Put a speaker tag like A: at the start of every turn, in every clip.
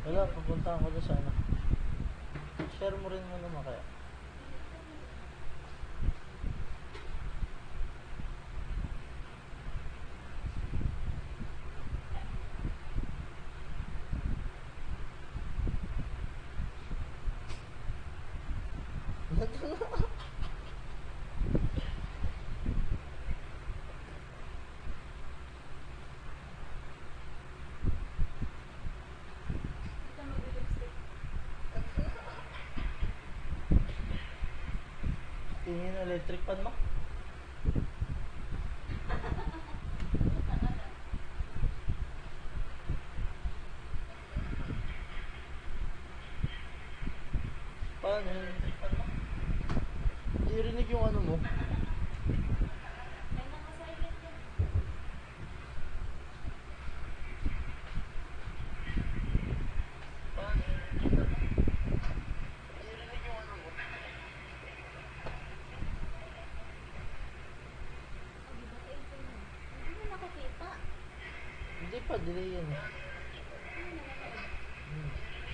A: Wala, pupuntahan ko doon sa ano. Share mo rin mo naman kaya. Tingin electric pan mo. Paano yung electric pan mo? Hindi rinig yung ano mo. Hindi pa, delay yan eh.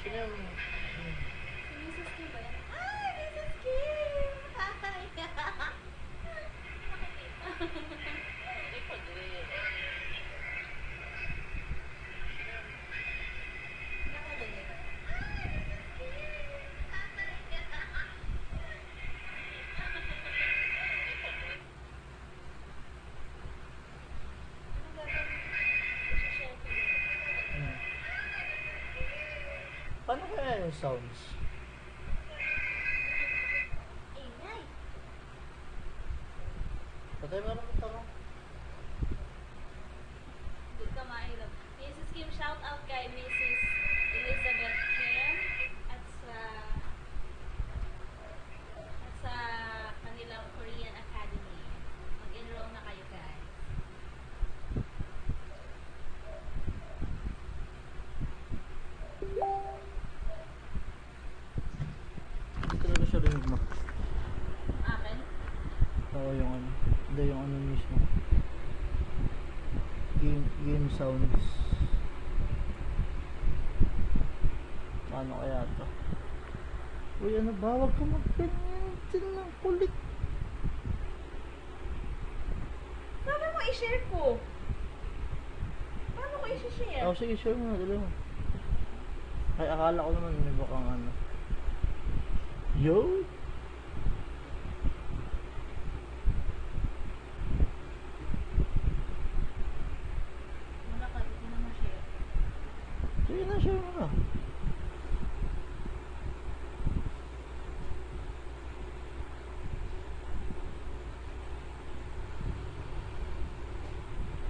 A: Sino yung...
B: Mrs. Kim ba yan? Ay, Mrs. Kim! Hi!
A: Hindi pa, delay yan eh.
B: Nakadinig. Anong gagawin? I-share ko yun.
A: Paano kaya yung sounds?
B: Ingay!
A: Patay mo naman tanong.
B: Good ka mahirap. Mrs. Kim, shout out kay Mrs. Elizabeth Kim at sa kanilang Korean Academy. Mag-enroll na kayo, guys.
A: Hindi talaga siya rinig mo.
B: Akin?
A: Oo, yung ano. Hindi, yung ano mismo. Game sounds. Paano kaya to? Uy, ano ba? Huwag ka mag-ganyan. Sila ng kulit.
B: Paano mo i-share ko? Paano ko i-share?
A: Oh, sige, share mo na. Dali mo. Ay, akala ko naman may bakang ano. Yo!
B: Wala ka, hindi na ma-share.
A: Sige na, share mo na.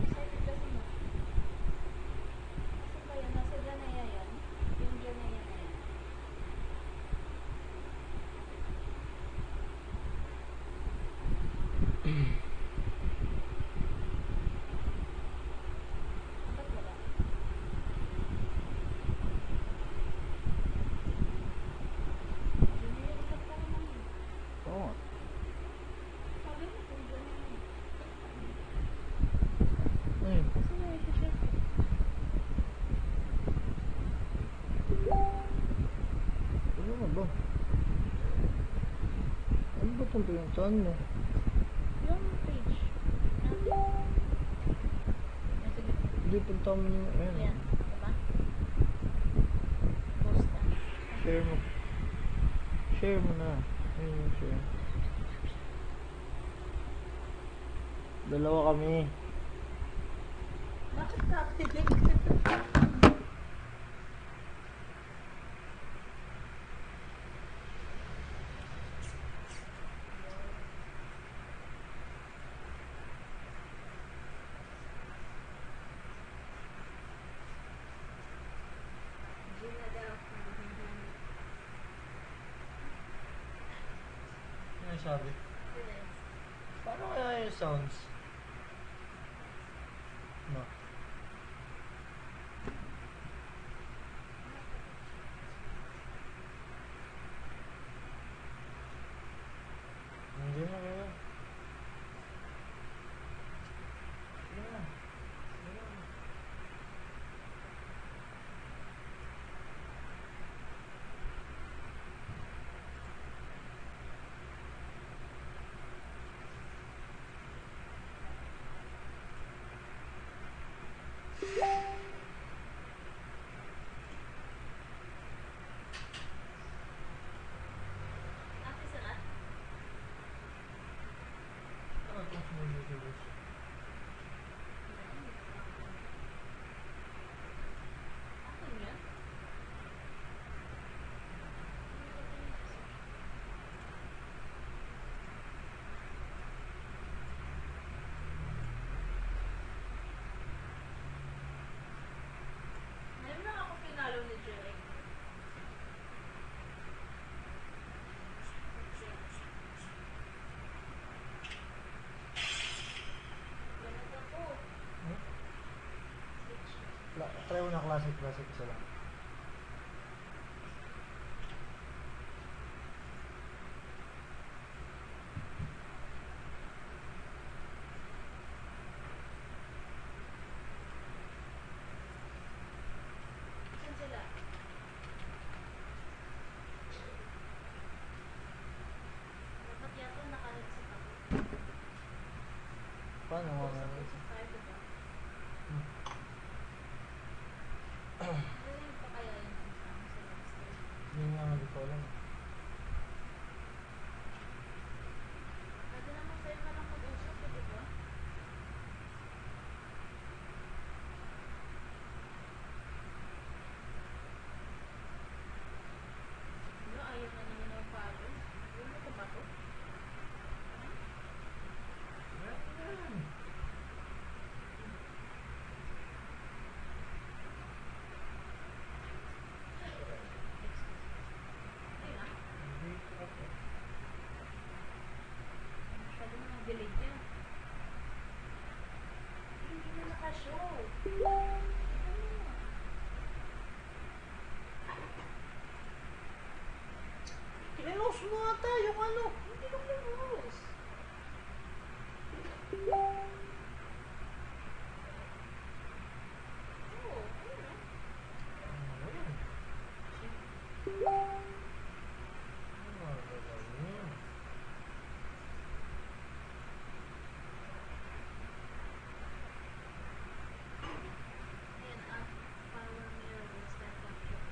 B: Excited kasi mo. Nasaan ba yan? Nasa Janaya yan? Yung Janaya na yan. Ba't wala? Janaya, ba't ka naman yun?
A: Oo nga.
B: Sabi mo kung Janaya.
A: Ayun.
B: Kasi na i-share ko.
A: Ano nga ba? Ano ba itong pinuntahan mo?
B: Yung page. Natin. Sige.
A: Hindi, punta mo yung... Ayun.
B: Ayan. Diba? Post na.
A: Share mo. Share mo na. Ayun yung share. Dalawa kami.
B: Bakit ka activate? Gina daw.
A: Ano yung sabi?
B: Yes.
A: Paano kaya yung sounds? No. Hindi na kaya. Sige na. Sige na. Try mo na classic isa lang.
B: Saan sila? Dapat yata nakalit sa tabi.
A: Paano nga
B: Sa
A: naman?
B: tayo, diba? Narinig pa kaya yun ang sound sa lobster?
A: Hindi nga hindi ko alam.
B: Pwede naman kayo na lang mag-usap, di ba? Ano, ayaw na naman ang palo. Ano ko ba to? Ay na, masyado na nag-delay yan. Hindi na nakashow.
A: Kinilos mo ata yung ano.
B: Hindi ko close. Oo, ayun na. Ayan, power mirror, start capture.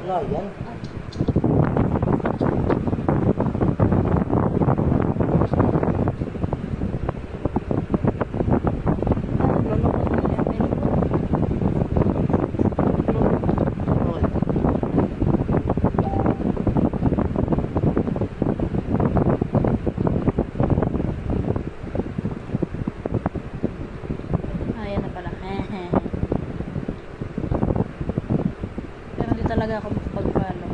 A: Wala yan.
B: Ayan na pala. Pero hindi talaga ako makapag-follow.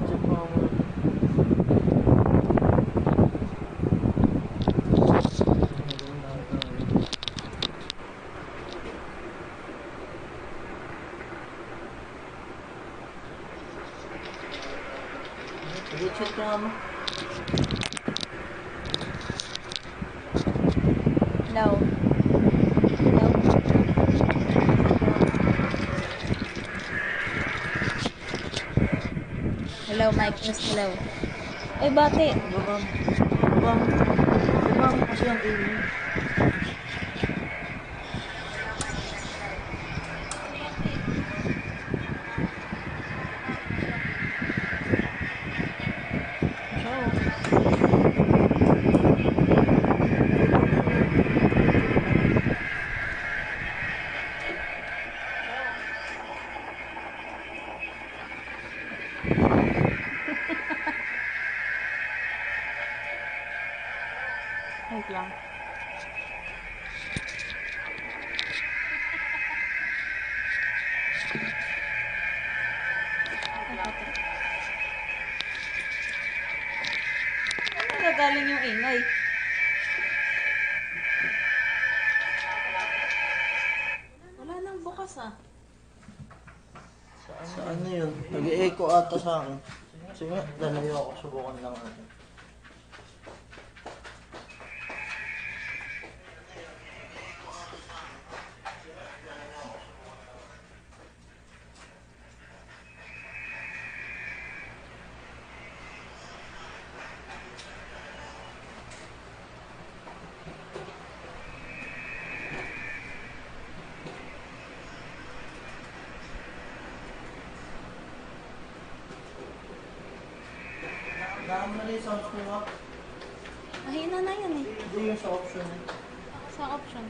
A: Check mo muna. Sige, check ka mo.
B: Hello. Hello. Hello, Mike. Yes, hello. Ay, bate.
A: Babam. Babam. Babam kasi ang ingay. Ciao.
B: Wait lang. Saan nagagaling yung ingay? Wala nang bukas ah.
A: Sa ano yun? Nag-echo ata sa akin. Sige, lalayo ako. Subukan lang natin. Nakamali yung sounds mo nga.
B: Mahina na yan eh.
A: Hindi yung sa option eh.
B: Sa option.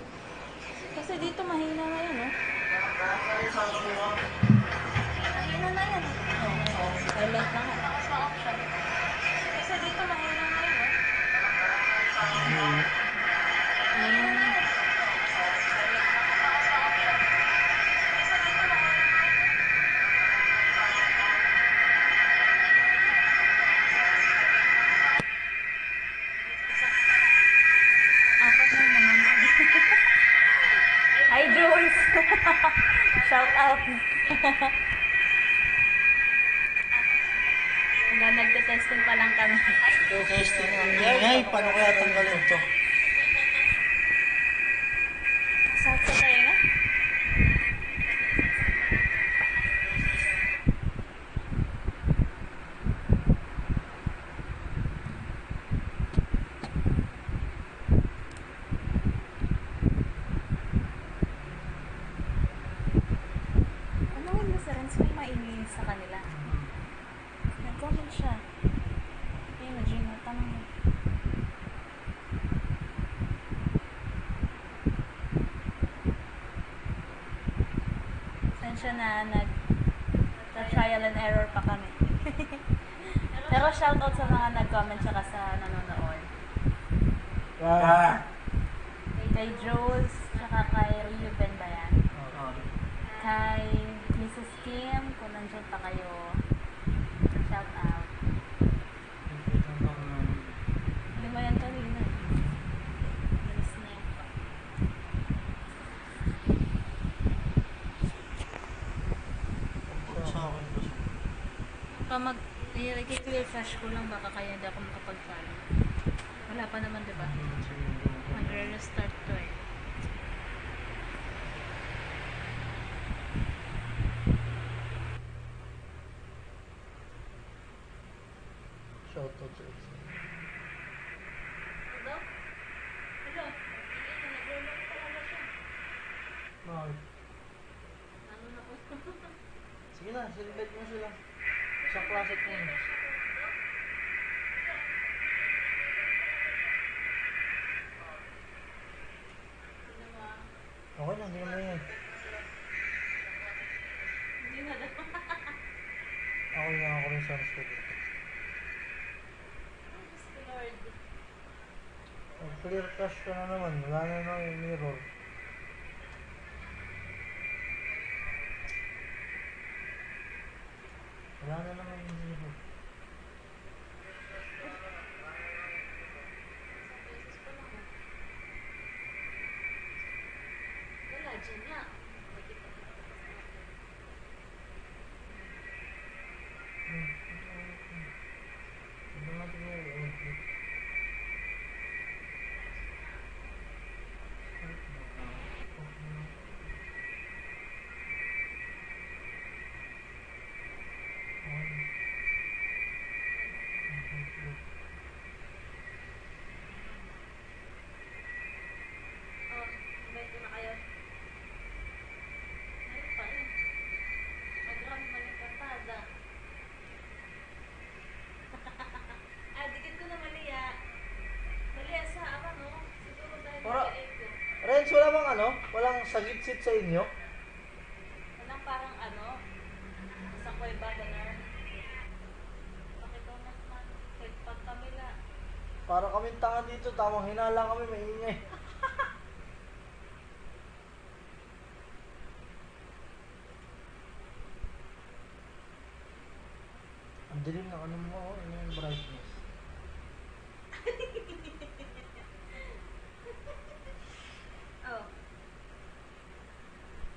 B: Kasi dito mahina na yan eh.
A: Nakamali yung sounds mo nga.
B: Mahina na yan eh. Silent na nga. Sa option. Kasi dito mahina na yan eh. Apat na naman. Hi Jules! Shout out! Hanggang nagte-testing pa lang kami.
A: Testing ang ingay. Paano kaya tanggalin ito?
B: Masakit sa tayo nga? Ano mo sa Renz? May maingay sa kanila. Nag-comment siya. Ayun na, Gina. Tanong mo. Sensya na trial and error pa kami. Pero shoutout sa mga nag-comment tsaka sa nanonood. Kay Jules, tsaka kay Ruben ba yan? Kay Mrs. Kim, kung nandiyan pa kayo. Shout out. Hindi mo yan kanina. Alis na yan.
A: Sa akin ba siya?
B: I-refresh ko lang baka kaya hindi ako makapag-follow. Wala pa naman, di ba? Magre-restart to eh.
A: Shoutout sa isa.
B: Hello? Hello? Nag-reload talaga siya.
A: Bakit?
B: Ano na po?
A: Sige na, silbet mo sila. Isang closet mo na. Okay na, hindi naman yan.
B: Hindi na daw.
A: Ako yung ako rin sounds ko dito.
B: Lord.
A: Clear cache ka na naman, wala na na yung mirror. Wala na naman yung mirror.
B: Wala dyan nga.
A: Hindi natin yung
B: Oh, invite ko na kayo. Meron pa rin. Magram malikatada. Dikit ko na Malia. Malia sa apa no? Siguro dahil
A: Para-
B: nag-echo.
A: Renz, wala bang ano? Walang sagit-sit sa inyo?
B: Walang parang ano? Sa kuweba, gano'n. Bakit daw naman? Kahit pag kami na.
A: Para kaming tanga dito, tamang hinala kami, maingay. Ang dilim ng ano mo, ano yung brightness.
B: Oh.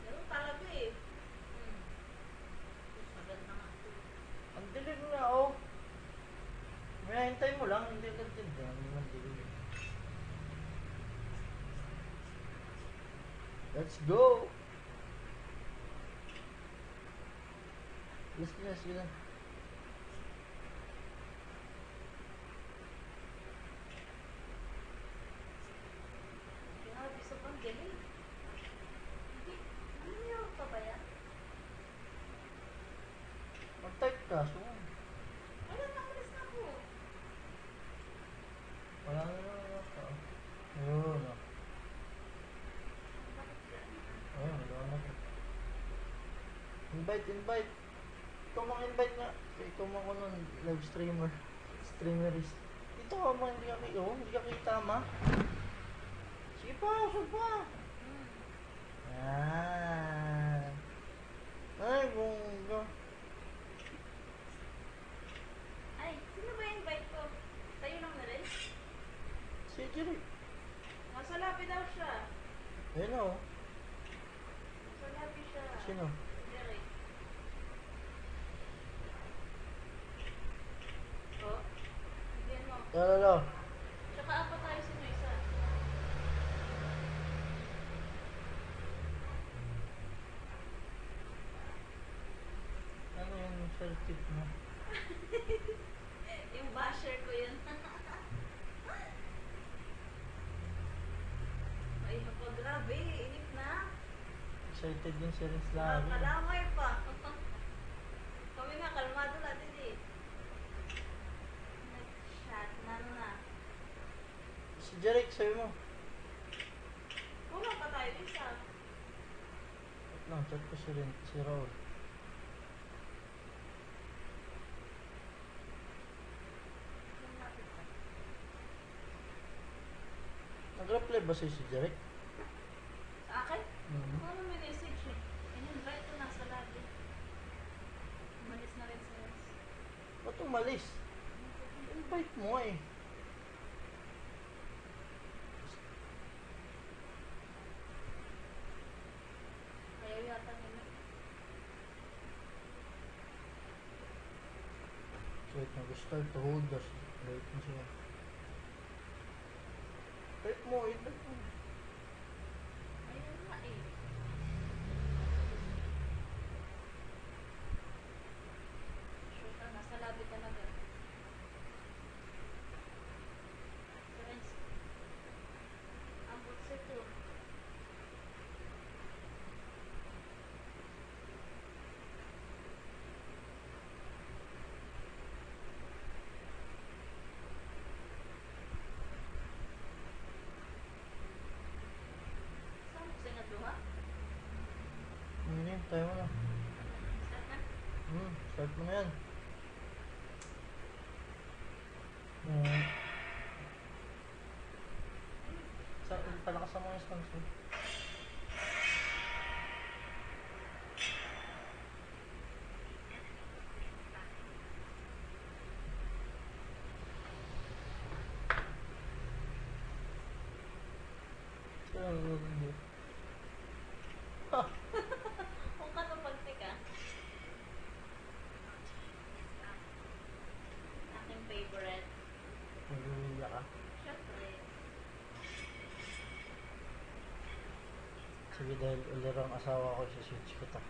B: Ganun talaga eh. Maganda nga.
A: Ang dilim na, oh. May hintay mo lang, hindi ka tinda. Ang naman dilim. Let's go! Let's go, let's go.
B: Grabe, sobrang galing. Hindi, ano pa ba yan?
A: Mag-type ka, so.
B: Wala na, alis na po.
A: Invite, invite. Ikaw mang invite nga. Ikaw mang ko nun, live streamer. Streamerist. Dito ka mang hindi ka kita. Oh, hindi ka kita ma. Sige pa, usog pa. Yan. Ay, bongga.
B: Ay, sino ba invite ko? Tayo lang na rin?
A: Si Jerry.
B: Nasa labi daw siya.
A: Ayun o.
B: Nasa labi siya.
A: Sino?
B: Jerry. Oh, bigyan mo.
A: Lalo.
B: Tsaka apa tayo sino isa?
A: Ano yung first tip mo?
B: Yung basher ko yun. Ay, ako, grabe. Inip na.
A: Excited din si Renz lagi.
B: Kalamay pa. Kami nga, kalmado natin eh. Nag-chat na na.
A: Si Jerry, sabi mo.
B: Kulang pa tayo isa.
A: Wait lang, chat ko si Renz, si Raul. Nag-reply ba sa'yo si Jerry?
B: Sa akin?
A: Mhm.
B: Ano may message eh? In-invite ko nasa lobby. Umalis na rin sa Reds.
A: Ba't umalis? Invite mo eh.
B: Kaya yata nila.
A: Wait, nag-start to hold us. Wait mo siya. Invite mo, invite mo.
B: Ayun nga eh. Sure ka, nasa lobby talaga. Friends, ang butse ko. Saan butse nga duha?
A: Hindi, tayo mo na.
B: Start na?
A: Start mo na yan. Hmm. Palakas mo yung stance mo. Ha!
B: Kung ka nung pagtika. Aking favorite.
A: Nag-uwiya ka.
B: Siyempre.
A: Sige, dahil ulirang asawa ko, switch kita.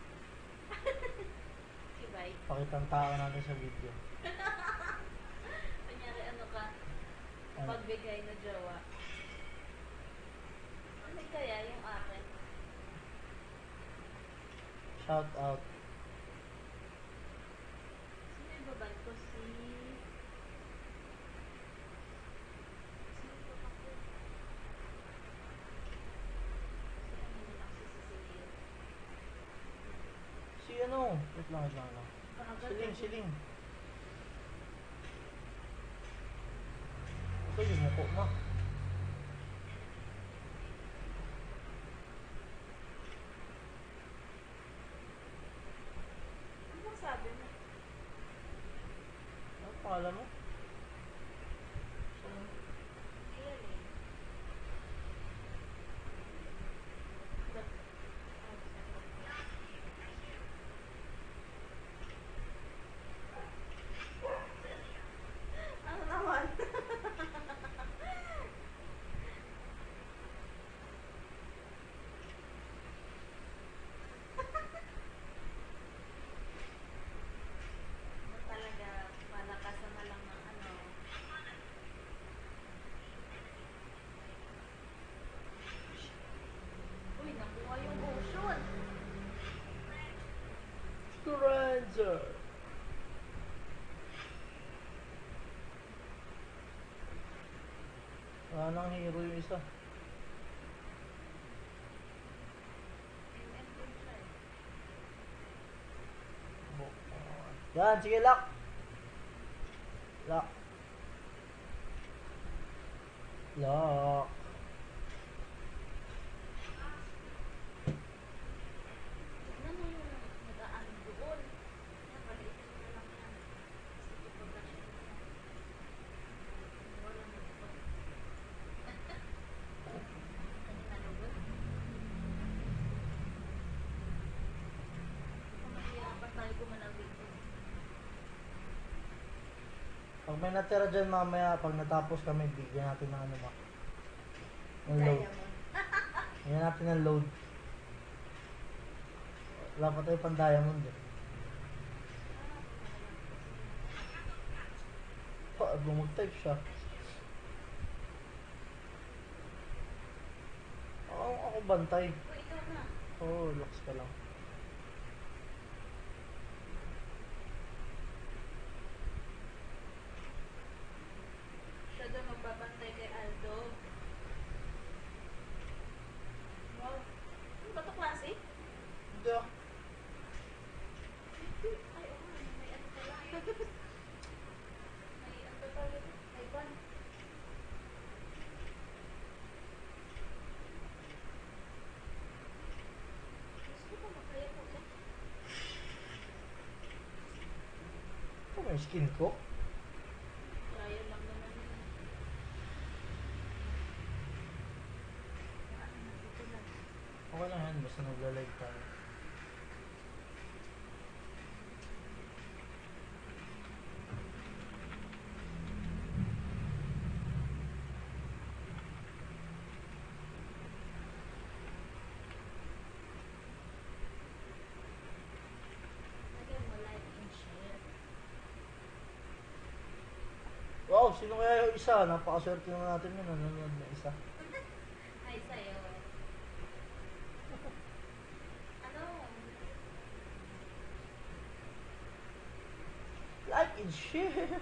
B: Si Bay.
A: Pakitang tao natin sa video.
B: Kunyari ano ka,
A: Ano?
B: pagbigay na jowa. Ano kaya yung akin?
A: Shout out.
B: Sino yung babae ko? Sino ba ako? Si ano na lang, si Cecilia.
A: Si ano? Wait lang, wait lang, wait lang.
B: Bagal
A: Siling,
B: ko.
A: siling. Ito yung muko mo.
B: Ano sabi mo?
A: Ano pangalan mo? Siling.
B: Ayan eh. But, ano naman? Ano talaga, palakasan na lang ng ano. Uy, nakuha yung ocean.
A: Stranger! Wala nang hero yung isa.
B: MN din siya eh.
A: Yan, sige, lock. Lock. Lock.
B: Tignan mo yung nag-aan doon. Yan, paliitin mo na lang yan. Kasi ipag-brush mo yan. Wala na ito. Kanina lugod. Kung mahirapan tayo gumalaw dito.
A: Pag may natira dyan mamaya, pag natapos kami, bigyan natin ng ano ba? Ng load.
B: Diamond.
A: Bigyan natin ng load. Wala pa tayo pang diamond eh. Bumag-type siya. Ako bantay.
B: Oh, ikaw na.
A: Oo, relax ka lang.
B: Siya daw magbabantay kay Aldo. Wow. Ano ba ito klase?
A: Hindi ah.
B: Ay, oo nga. May ano pala. May ano pala. May ban. Gusto ko makaya ko siya.
A: Ito may skin ko.
B: Kaya lang naman yun. Ito lang.
A: Okay lang yan, basta nagla-live tayo.
B: Lagyan mo like and share.
A: Wow, sino kaya yung isa? Napakaswerte na natin yun, nanonood na isa.
B: Ay, sa'yo. Ano?
A: Like and share!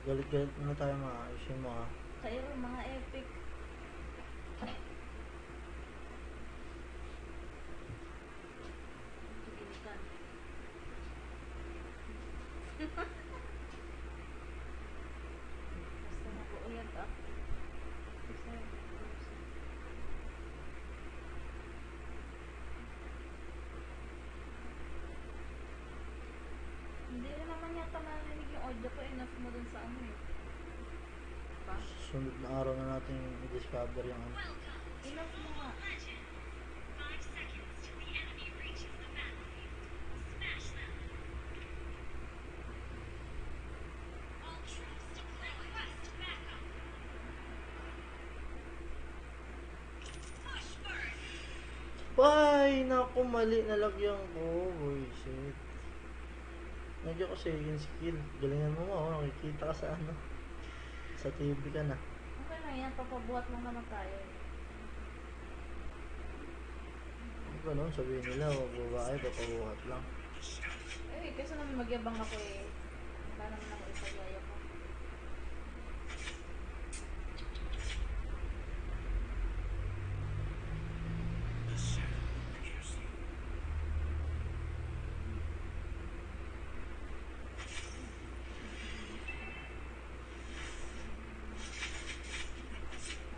A: Galit-galit na tayo mga ayos yung mga...
B: Kayo, mga epic. Tigilikan. Basta na po ulit ah. Hindi rin naman yata narinig yung audio ko. Enough mo dun sa ano eh. Pa?
A: Sunod na araw na natin i-discover yung ano.
B: Enough mo nga.
A: Ay, naku, mali nalagyan ko. Boy, shit. Nagyan ko second skill. Galingan mo ako, nakikita ka sa ano. Sa TV ka na.
B: Okay lang yan. Papabuhat lang naman tayo.
A: Ano ganun, sabihin nila, wag babae, papabuhat lang.
B: Eh, kasi naman magyabang ako eh. Wala naman ako ipagaya ko.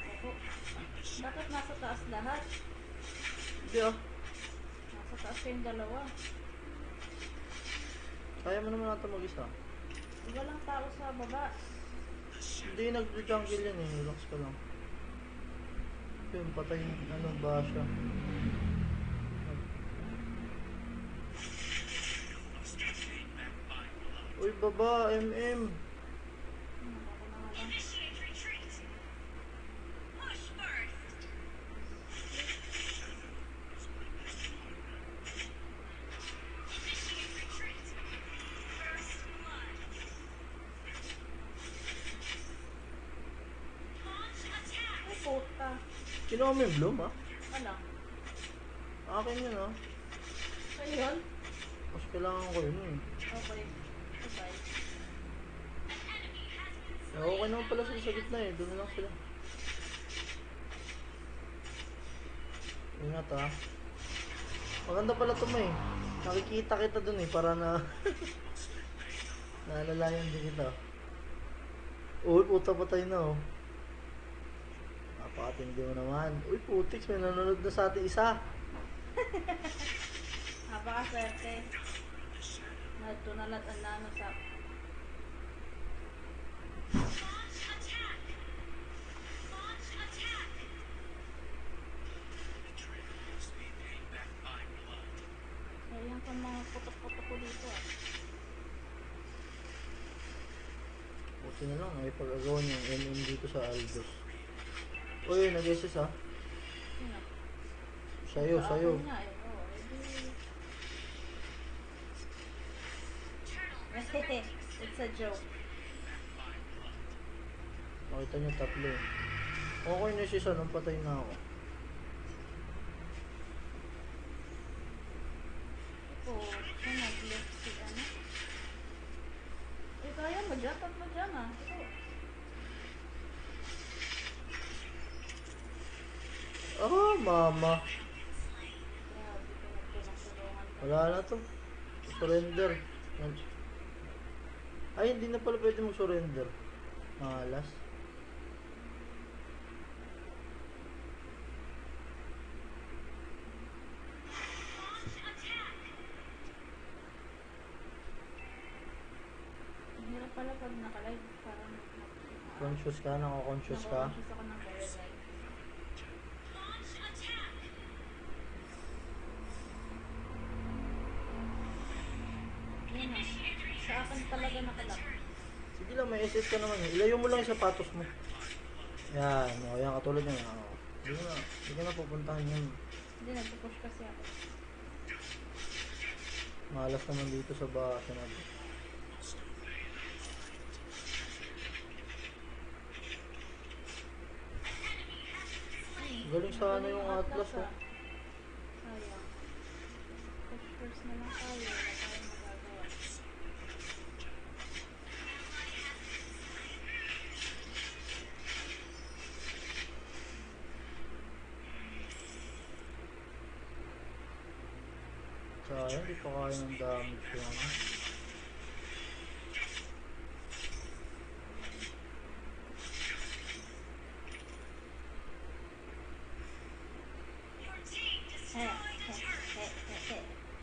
B: Ako. Bakit nasa taas lahat?
A: Hindi ah.
B: Nasa taas kayong dalawa.
A: Kaya mo naman natin mag-isa.
B: Walang tao sa baba.
A: Hindi, nag-jungle yan eh. Relax ka lang. Yun, patay yung ano ba siya. Uy, baba, MM.
B: Ako na nga lang. Ay, puta.
A: Kinuha mo yung bloom ah.
B: Ano?
A: Akin yun ah.
B: Sa'yo yun?
A: Mas kailangan ko yun eh.
B: Okay. Goodbye.
A: Okay naman pala sila sa gitna eh. Doon na lang sila. Ingat ha. Maganda pala ito mo eh. Nakikita kita dun eh, para na naalalayan din kita. Uy, puta patay na oh. Napakatindi mo naman. Uy, putix, may nanonood na sa ating isa.
B: Napakaswerte. Natunalat ang nano sa... Ayan ka mga putok-putok ko dito ah.
A: Buti na lang, ay pag-agawan yung MM dito sa Aldos. Uy, nag-SS ha.
B: Sino?
A: Sa'yo,
B: Sa
A: sa'yo.
B: akin nga eh. Oo, edi... It's a joke.
A: Makita nyo tatlo eh. Okay na siya, nung patay na ako.
B: Oo, siya nag-left si ano. Eh, kaya mo dyan, tatlo dyan ah. Ito.
A: Ah, mama.
B: Grabe, pinagtulong-tulungan ka.
A: Wala na to. Surrender. Ay, hindi na pala pwede mag-surrender. Malas.
B: Ang hirap pala pag naka-live, parang
A: Conscious ka, naka-conscious ka.
B: naka-conscious ako ng very live. Yan ah. Sa akin talaga nakalak.
A: Sige lang, may SS ka naman eh. Ilayo mo lang yung sapatos mo. Yan, o yan, katulad yan. Oh. Hindi ka na pupuntahan yan.
B: Hindi, nagpupush kasi ako.
A: Malas naman dito sa baka natin. Galing sa ano yung Atlas oh.
B: Sayang. Push first na lang tayo. Wala tayong magagawa.
A: Sayang, di pa kaya ng damage ko ano.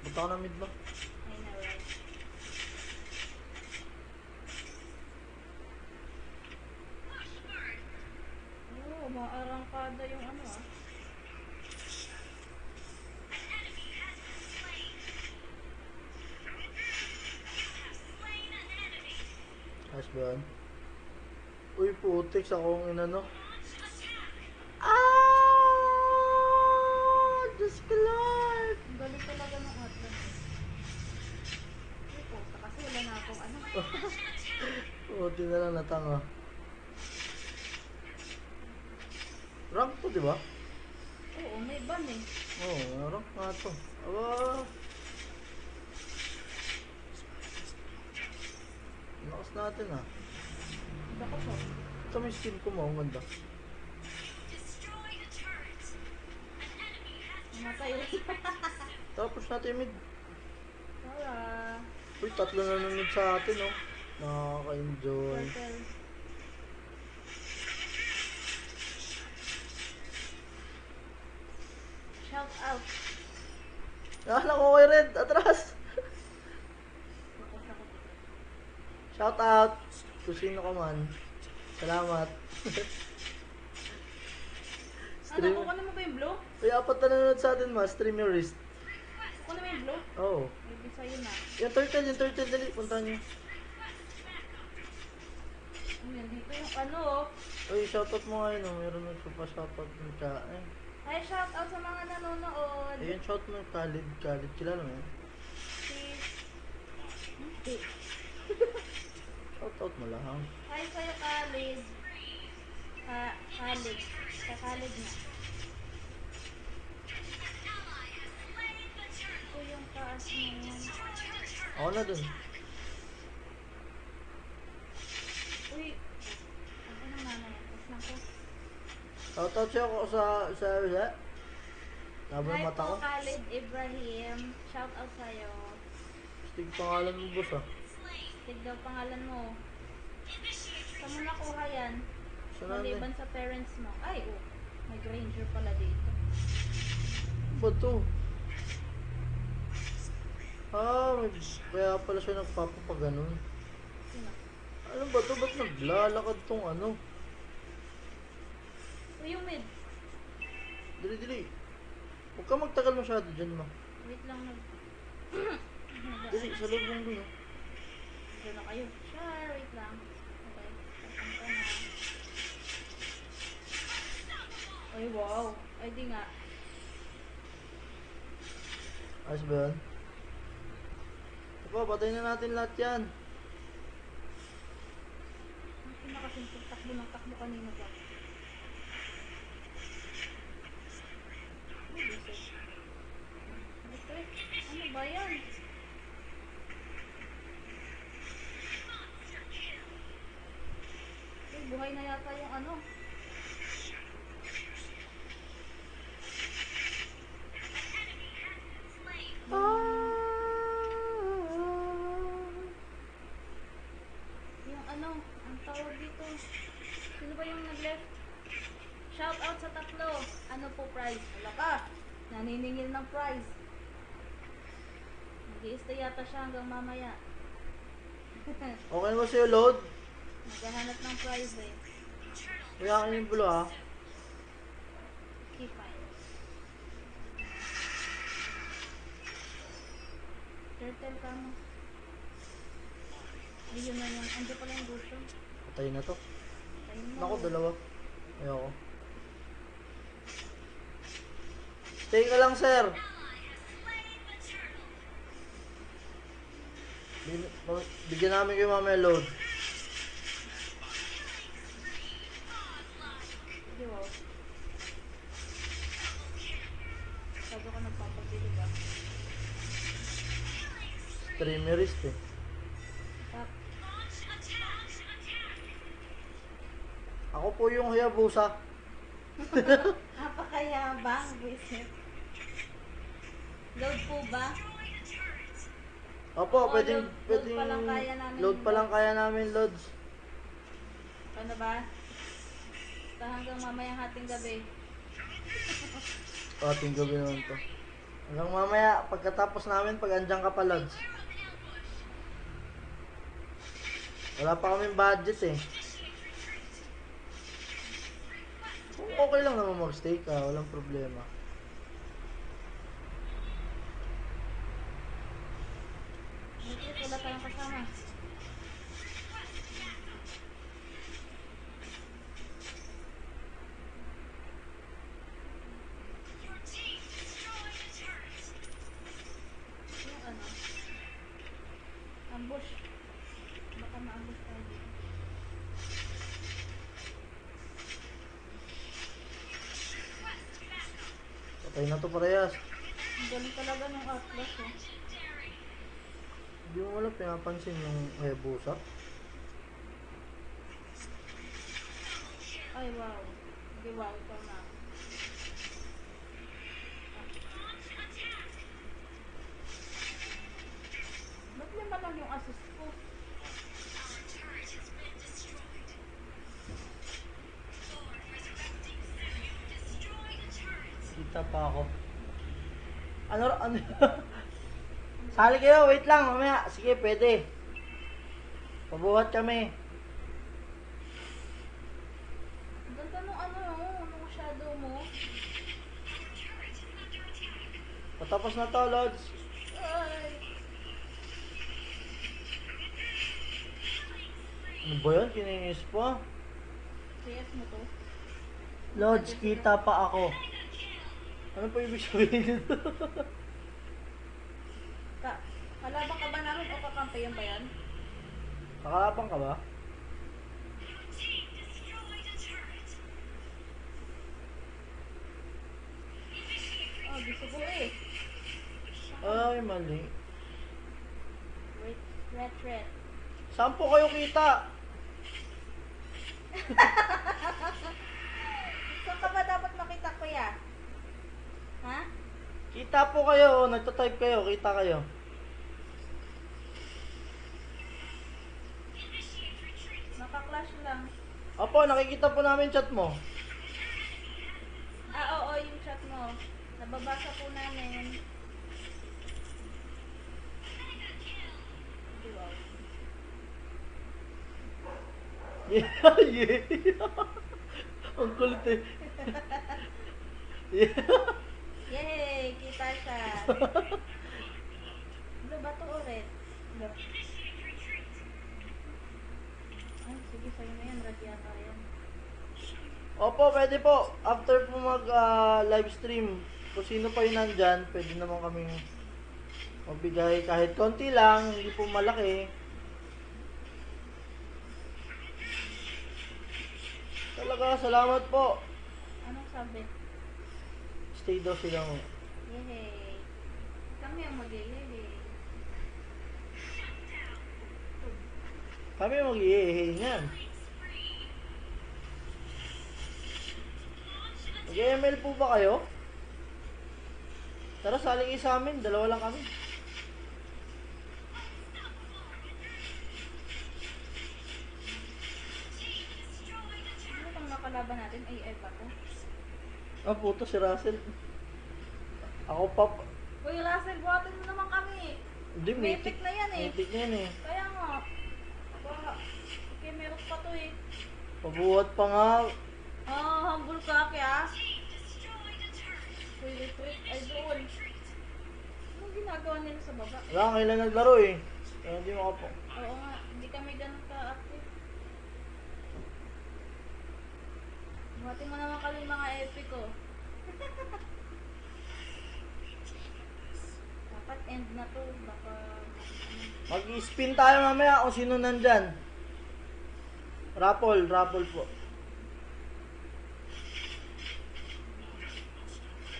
A: Punta ka na mid ba?
B: I know, right? Oo, maarangkada yung ano ah.
A: Ayos ba yan? Uy, putik sa akong inano. Ah! Diyos ko Lord!
B: Ang galing talaga ng Atlas. Ay, puta, kasi wala na akong ano.
A: Puti na lang natanga. Rank to, di ba?
B: Oo, may ban eh.
A: Oo, rank nga to. Aba! Lakas natin ah.
B: Baka po.
A: Ito may skin ko mo, ang ganda.
B: Namatay rin.
A: Tapos natin mid.
B: Wala.
A: Uy, tatlo na nanonood sa atin oh. Nakaka-enjoy.
B: Turtle. Shout out.
A: Ah, naku kay Red, atras!
B: Focus ako dito.
A: Shout out! Kung sino ka man. Salamat.
B: Ano, kukunin mo ba yung blue?
A: Uy, apat na nanonood sa atin ma, stream your wrist.
B: Kukunin mo yung blue?
A: Oo.
B: Maybe sa'yo na.
A: Yung turtle, dali, puntahan nyo.
B: Ayan, dito yung ano oh.
A: Uy, shoutout mo nga yun oh. Meron nagsupa-shoutout ng kain.
B: Ay, shout out sa mga nanonood.
A: Ayun, shout mo yung Khalid. Khalid, kilala mo yun?
B: Si... Hindi.
A: Shoutout mo lang.
B: Hi sa'yo, Khalid. Khalid. Sa Khalid na. Ito yung taas mo yan.
A: Ako na dun.
B: Uy. Ano nang nanay? Tapos na ko.
A: Shoutout siya ako sa Labo
B: Hi
A: yung mata ko.
B: po, Khalid Ibrahim. Shout out sa'yo.
A: Stig pangalan mo, boss ah.
B: Tig daw pangalan mo. Saan mo nakuha yan?
A: Saan
B: Maliban sa parents mo. Ay, oh. May Granger pala dito.
A: Ba to? Ah, kaya pala siya nagpapapaganon.
B: Sino?
A: Ano ba to? Ba't naglalakad tong ano?
B: O yung mid.
A: Dili. Huwag ka magtagal masyado dyan, ma.
B: Wait lang nag...
A: Dili, sa loob lang dun, ah.
B: Diyan na kayo. Sure, wait lang. Okay. Papunta na. Ay, wow. Ay, di nga.
A: Ayos ba yan? Diba, patayin na natin lahat yan.
B: Ang pinakasimple takbo ng takbo kanina ba? Ay, buset. Electric. Ano ba yan? Ay, buhay na yata yung ano. Yung ano, ang tawag dito. Sino ba yung nag-left? Shout out sa tatlo. Ano po prize? Wala ka. Naniningil ng prize. Nag-i-stay yata siya hanggang mamaya.
A: Okay ba sa'yo, load?
B: Naghahanap ng prize eh.
A: Kaya akin yung bulo, ah.
B: Okay, fine. Turtle ka mo. Ayun na yung, andyo pala yung gusto.
A: Patayin na to.
B: Ayun mo.
A: Naku, dalawa. Ayoko. Stay ka lang, sir. Bigyan namin kayo mamaya load.
B: Sige, wow. Sabi ko nagpapabili ba?
A: Streamerist eh.
B: Tap.
A: Ako po yung Hayabusa.
B: Napakayabang, buisit. Load po ba?
A: Opo,
B: Oo,
A: pwedeng,
B: load pa lang kaya namin.
A: load pa lang kaya namin, loads.
B: Ano ba? Basta hanggang mamayang hating gabi.
A: Ating gabi naman to. Hanggang mamaya, pagkatapos namin, pag andyan ka pa, loads. Wala pa kaming budget eh. Kung okay lang naman mag-stay ka, walang problema.
B: Buisit, wala tayong kasama. Yung ano? Ambush. Baka ma-ambush tayo dito.
A: Patay na to parehas.
B: Ang galing talaga ng Atlas eh.
A: Hindi mo wala pinapansin yung Hayabusa.
B: Ay, wow. Sige, wow. Ikaw na. Ba't lima lang yung assist ko?
A: Kita pa ako. Ano? Sali kayo, wait lang, mamaya. Sige, pwede. Pabuhat kami.
B: Ang ganda nung ano, nung shadow mo.
A: Patapos na to, Lods.
B: Ay.
A: Ano ba yan? Kiningis pa.
B: CS mo to?
A: Lods, kita pa ako. Ano pa ibig sabihin nito?
B: Kalaban ka ba namin o kakampiyan ba yan?
A: Nakalapang ka ba?
B: Oh, gusto ko eh.
A: Ay, mali.
B: Wait, red.
A: Saan po kayo kita?
B: Saan ka ba dapat makita, kuya? Ha?
A: Kita po kayo, nagtatype kayo, kita kayo.
B: Naka-clash lang.
A: Opo, nakikita po namin chat mo.
B: Oo, yung chat mo. Nababasa po namin. Di ba?
A: Yeah, yeah. Ang kulit eh. Yeah.
B: Yay! Kita siya. Ano ba ito ulit? Ay, sige, sa'yo na yan. Radya ka yan.
A: Opo, pwede po. After po mag live stream, kung sino pa yun nandyan, pwede naman kaming magbigay kahit konti lang, hindi po malaki. Talaga, salamat po.
B: Anong sabi?
A: Stay daw sila mo.
B: Yay! Kami ang mag-yay.
A: Kami mag-iihay niyan. Mag-ML po ba kayo? Tara, saling isa amin. Dalawa lang kami.
B: Ano bang nakalaban natin? AI pa to?
A: Ah, puto si Russell. Ako pa.
B: Uy, Russell, buhatin mo naman kami.
A: Hindi,
B: Mythic na yan eh.
A: Mythic na yan eh.
B: Kaya nga. Aba, okay, meron pa to eh.
A: Pabuhat pa nga.
B: Humble ka kaya. Uy, retweet. Ay, doon. Anong ginagawa nila sa baba?
A: Wala, kailan naglaro eh. Kaya hindi makapo.
B: Oo nga, hindi kami ganun ka-active. Buhatin mo naman kami mga epic oh. Dapat end na to. Baka...
A: Mag-spin tayo mamaya kung sino nandyan. Raffle po.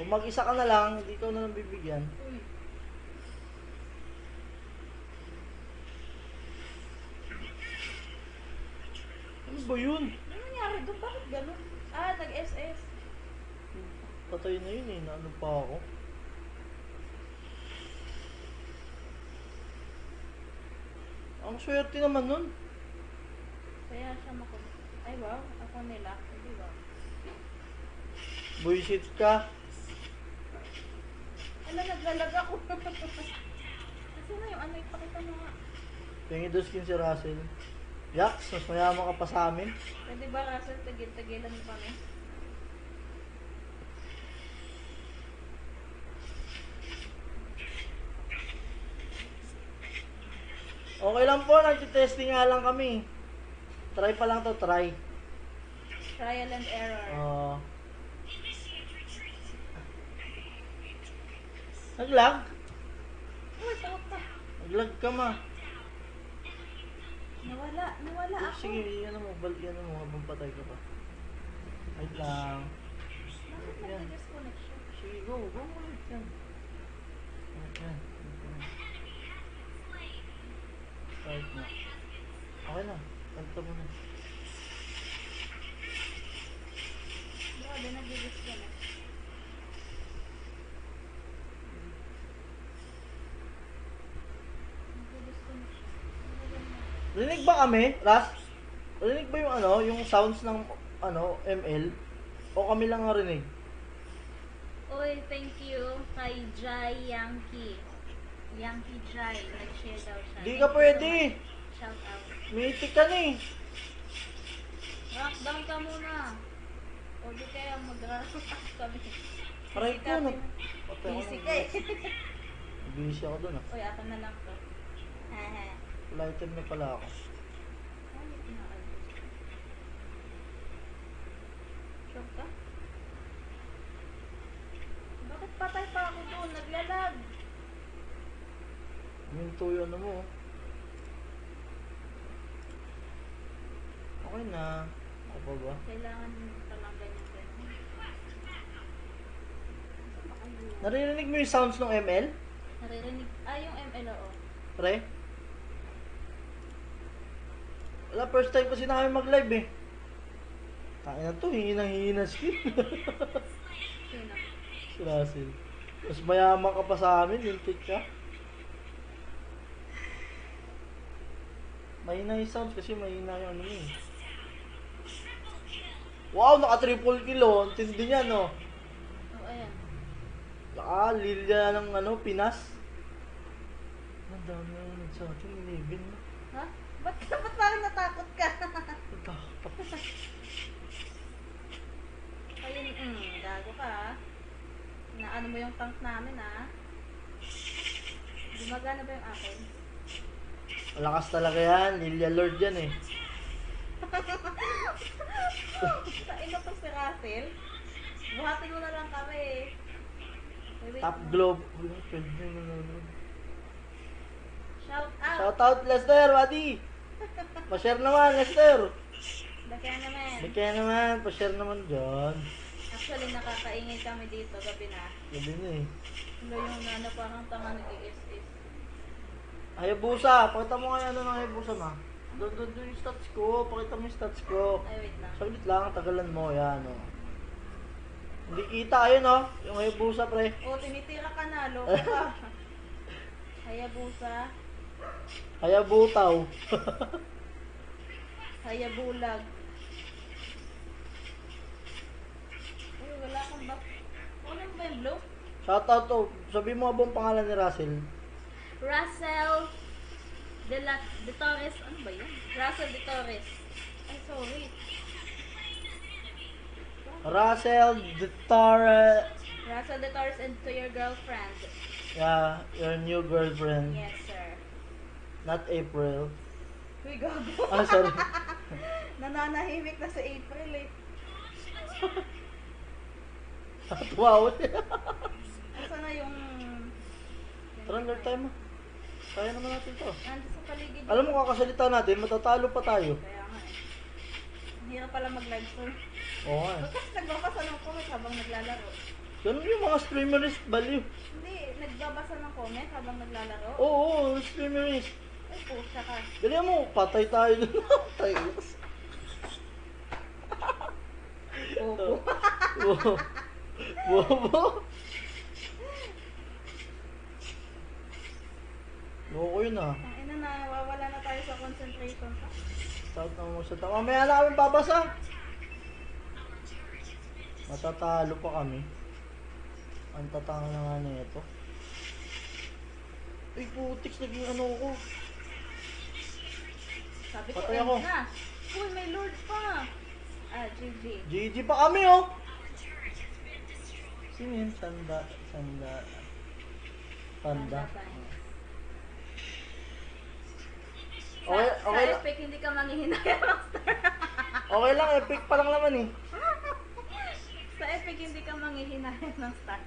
A: Kung mag-isa ka na lang, hindi ko na lang bibigyan.
B: Uy.
A: Ano ba yun?
B: Ano nangyari doon? Bakit ganun? Ah, nag-SS.
A: Patay na yun eh, naano pa ako. Ang swerte naman nun.
B: Kaya siya makulit. Ay wow, ako nila. Hindi ba?
A: Buisit ka.
B: Ano, naglalag ako. Kasi na yung ano, ipakita mo nga.
A: Tingin doon skin si Russell. Yax, mas mayaman ka pa sa amin.
B: Pwede ba, Russell, tagil-tagilan mo kami?
A: Okay lang po, nagtitesting nga lang kami. Try pa lang to, try.
B: Trial and error.
A: Naglag?
B: Uy, puta.
A: Naglag ka ma.
B: Nawala ako.
A: Sige, ano mo, ano mo, habang patay ka pa. Wait lang.
B: Bakit
A: Yan.
B: nag-disconnect siya?
A: Sige, go ulit yan. Wait yan. Right na. Okay na, kanta mo na.
B: Grabe, nag-disconnect. Nag-disconnect siya.
A: Rinig ba kami, Ras? Rinig ba yung ano, yung sounds ng ano, ML? O kami lang ang rinig?
B: Uy, thank you kay Jai Yankee. Yankee Jai, nag-share daw siya.
A: Di
B: Thank
A: ka
B: you
A: pwede.
B: so much. Shout out.
A: Mythic ka ni.
B: Rock down ka muna. O di kaya mag-rock kami.
A: Aray ko, no.
B: Busy ka eh.
A: Busy ako dun ah.
B: Uy, ako na lang to. Haha.
A: Full item na pala ako.
B: Ano inaayos? Shock ka? Bakit patay pa ako doon? Naglalag.
A: Yung tuyo ano mo. Okay na. Ako pa ba?
B: Kailangan talaga ganyan.
A: Naririnig mo yung sounds ng ML?
B: Naririnig. Ah, yung MLO.
A: Pre? Wala, first time kasi namin mag-live eh. Kaya na to, hingi ng skin.
B: Sino?
A: Si Russell. Mas mayaman ka pa sa amin, yung kick ka. Mahina yung sounds kasi mahina yung ano eh. Wow, naka-triple kill oh. Ang tindi niya, no?
B: Oh, ayan.
A: Lilia ng ano, Pinas. Ang dami na yun sa atin, 11 na.
B: Ha? Ba't parang natakot ka? Ayun, gago ka ah. Naano mo yung tank namin ah. Gumagana ba yung akin?
A: Malakas talaga yan, Lilia Lord yan eh.
B: Sa ino to si Russell? Buhatin mo na lang kami eh. Wait,
A: Top Globe. Wala, pwede na nanonood.
B: Shout out!
A: Shout out Lester, buddy! Pa-share naman, Lester!
B: Bakya naman.
A: Kaya naman, pa-share naman dyan.
B: Actually, nakakaingay kami dito gabi na.
A: Gabi na eh.
B: Ano yung ano, parang tanga nag-i-is-is.
A: Hayabusa, pakita mo nga ano ng Hayabusa ma. Doon yung stats ko, pakita mo yung stats ko.
B: Ay, wait lang.
A: Saglit lang, tagalan mo, yan o. Hindi kita, ayun o, yung Hayabusa pre.
B: Oh, tinitira ka na, loko ka. Hayabusa,
A: Hayabutaw.
B: hayabulag. Uy, wala kang back. Ano ba yung blue?
A: Shoutout to, sabi mo nga buong pangalan ni Russell.
B: Russell de Torres. Ano ba yan? Russell de Torres. Ay, sorry.
A: Russell de Torres.
B: Russell de Torres and to your girlfriend.
A: Yeah, your new girlfriend.
B: Yes, sir.
A: Not April.
B: Uy, gago.
A: Ah, sorry.
B: Nananahimik na sa April eh.
A: Wow.
B: Asa na yung...
A: Tara, Lord time. Kaya naman natin to.
B: Nandito sa paligid.
A: Alam mo, kakasalita natin, matatalo pa tayo.
B: Kaya nga eh. Ang hirap pala mag-live stream.
A: Oo nga eh.
B: Bakit nagbabasa ng comment habang naglalaro?
A: Ganun yung mga streamerist, baliw.
B: Hindi, nagbabasa ng comment habang naglalaro?
A: Oo, streamerist.
B: Ay, pusa ka.
A: Dali mo, patay tayo dun. Patay.
B: Bobo.
A: Bobo. Bobo. Loko yun ah.
B: Ang ina na, wawala na tayo sa concentration.
A: Start na mo sa tama. Mamaya na kami babasa. Matatalo pa kami. Ang tatanga na nga na ito. Ay, putiks, naging ano ko.
B: Sabi ko,
A: Patay
B: end
A: ako.
B: na. Uy, may lord pa. Ah, GG.
A: GG pa kami oh. Sino yun? Sanda. Panda. Okay,
B: Sa
A: okay lang.
B: epic, hindi ka manghihinayang ng star.
A: Okay lang, epic pa lang naman eh.
B: Sa epic, hindi ka manghihinayang ng star.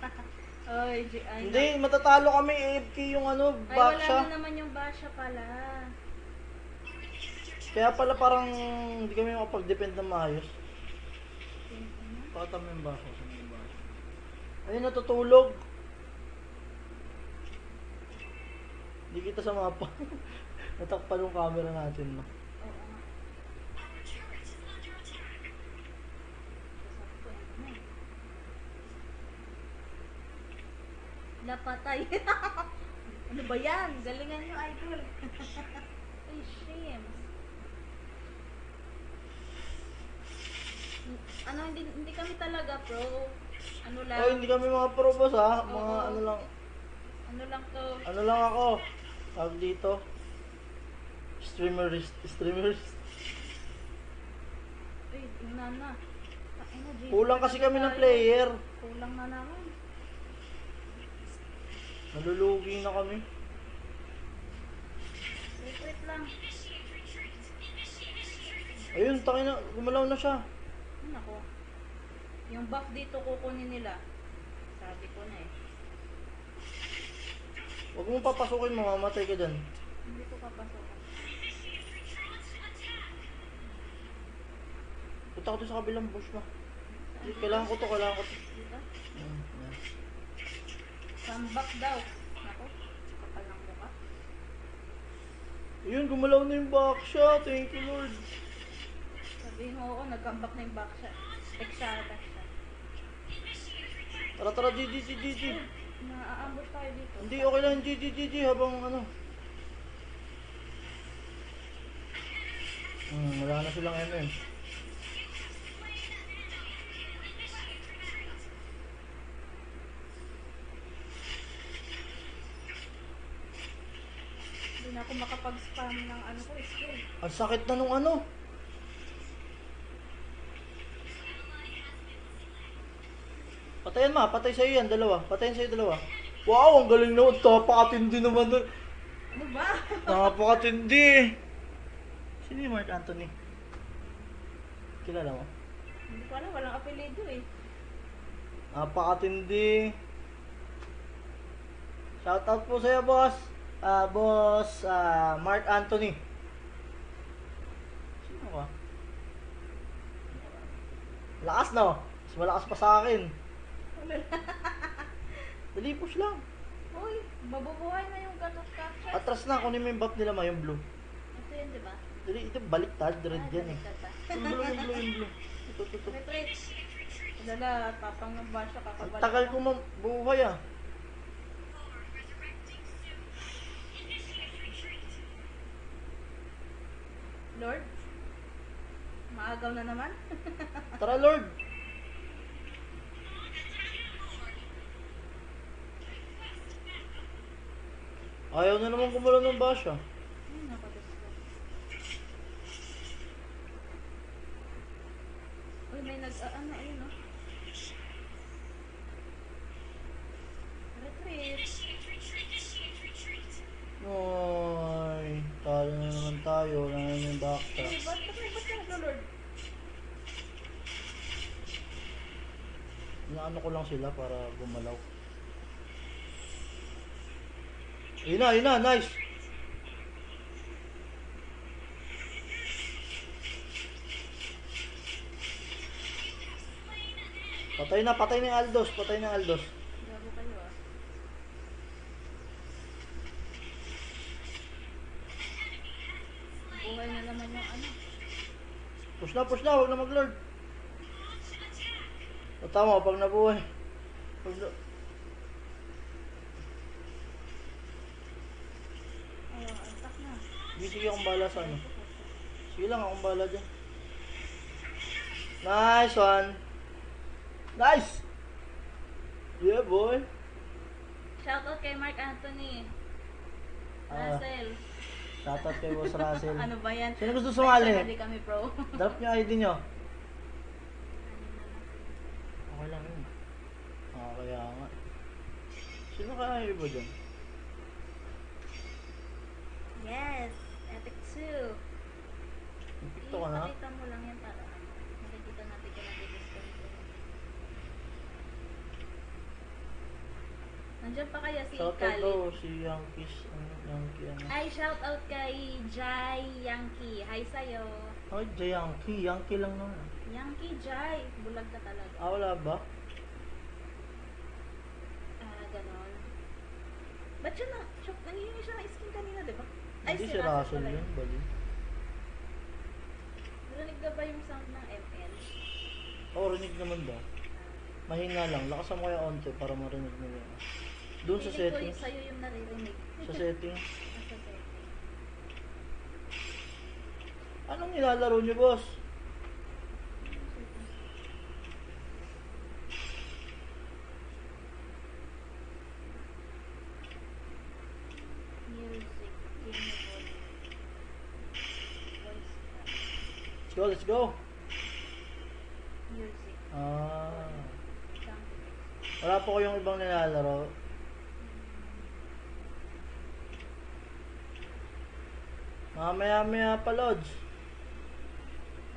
B: Oy, ay,
A: Hindi, matatalo kami AFK yung ano,
B: ay, wala
A: Baksha.
B: na naman yung Basha pala.
A: Kaya pala parang hindi kami makapag-depend ng maayos. Pakita mo yung Baksha. Ayun, natutulog. Hindi kita sa mapa. Natakpan yung camera natin, no?
B: Oo nga. Lapatay. Ano ba yan? Galingan nyo, idol. Ay, shame. Ano, hindi kami talaga pro. Ano lang.
A: Oh, hindi kami mga pro boss ha. Mga
B: Oo.
A: ano lang.
B: Ano lang to.
A: Ano lang ako. Tawag dito. Streamerist.
B: Ay, yung nana. Ano, GG
A: Kulang kasi kami ng
B: tayo.
A: player.
B: Kulang na naman.
A: Nalulugi na kami.
B: Wait lang.
A: Ayun, takin na. Gumalaw na siya.
B: Ano ako? Yung buff dito kukunin nila. Sabi ko na eh.
A: Huwag mo papasukin, mamamatay ka dyan.
B: Hindi ko papasokan.
A: Punta ko to sa kabilang bush na. Kailangan ko to.
B: Dito?
A: Yan, yan.
B: Comeback daw. Ako, kapal ng mukha.
A: Ayun, gumalaw na yung Baksha. Thank you, Lord.
B: Sabihin mo, oo, nag-comeback na yung back shot. Texara.
A: Tara, GG.
B: Na-ambush tayo dito.
A: Hindi, okay lang. GG habang ano. Wala na silang MM.
B: Hindi na ako makapag-spam ng ano ko, skill.
A: Ang sakit na nung ano. Patayan ma, patay sa'yo yan, dalawa. Patayin sa'yo dalawa. Wow, ang galing naman. Napakatindi naman doon.
B: Ano ba?
A: Napakatindi. Sino yung Mark Anthony? Kilala mo?
B: Hindi ko alam, walang apelido eh.
A: Napakatindi. Shoutout po sa'yo, boss. Boss Mark Anthony. Sino ka? Lakas no? Mas malakas pa sa akin. Dali, push lang.
B: Uy, mabubuhay na yung gatot capture.
A: Atras na, kunin mo yung buff nila ma, yung blue.
B: Ito yun, di ba?
A: Dali, ito baliktad, red yan eh. Yung blue, yung blue, yung blue. Ito.
B: Retreat. Dala, tapang ng basya,
A: Ang
B: kakabalik.
A: tagal ko mabuhay ah.
B: Lord? Maagaw na naman?
A: Tara, Lord. Ayaw na naman gumalaw ng basya.
B: Ay, naku, Diyos ko. Uy, may ano, ayun, no? Retreat.
A: Ay, talo na naman tayo. Wala na yung doctor.
B: Uy, ba't ka nag-lord?
A: Inaano ko lang sila para gumalaw. Ayun na, nice. Patay na yung Aldos,
B: Gago kayo, ah. Buhay na naman yung ano.
A: Push na, huwag na mag-lord. O tama, pag nabuhay.
B: Atak na.
A: Sige akong bala sa ano. Sige lang, akong bala dyan. Nice one. Nice! Yeah, boy.
B: Shoutout kay Mark Anthony.
A: Ah.
B: Russell.
A: Shoutout kay Boss Russell.
B: Ano ba yan?
A: Sino gusto sumali?
B: Hindi kami pro.
A: Drop nyo ID nyo. Okay lang yun. Kaya nga. Sino kaya yung iba dyan?
B: Yes, Epic 2.
A: Pikto ka na?
B: Ipakita mo lang yan para ano. Makikita natin kung nag-discount ko. Nandiyan pa kaya si
A: Shoutout
B: Khalid?
A: daw si Yankees. Yankee ano.
B: Ay, shoutout kay Jai Yankee. Hi sa'yo.
A: Ay, Yankee. Yankee lang naman.
B: Yankee Jai. Bulag ka talaga.
A: Wala ba?
B: Ganon. Ba't siya na, nangihingi siya ng skin kanina, di ba?
A: Hindi si Russell
B: pala
A: yun, bali.
B: Narinig ka ba yung sound ng ML?
A: Oo, rinig naman daw. Mahina lang. Lakasan mo kaya onte para marinig mo yun. Doon sa
B: Feeling ko
A: settings.
B: sa'yo yung naririnig.
A: Sa settings.
B: Sa settings.
A: Anong nilalaro niyo, boss?
B: Music. Game volume. Voice chat.
A: Let's go.
B: Music. Sound effects.
A: Wala po kayong ibang nilalaro. Mamaya pa, Lods.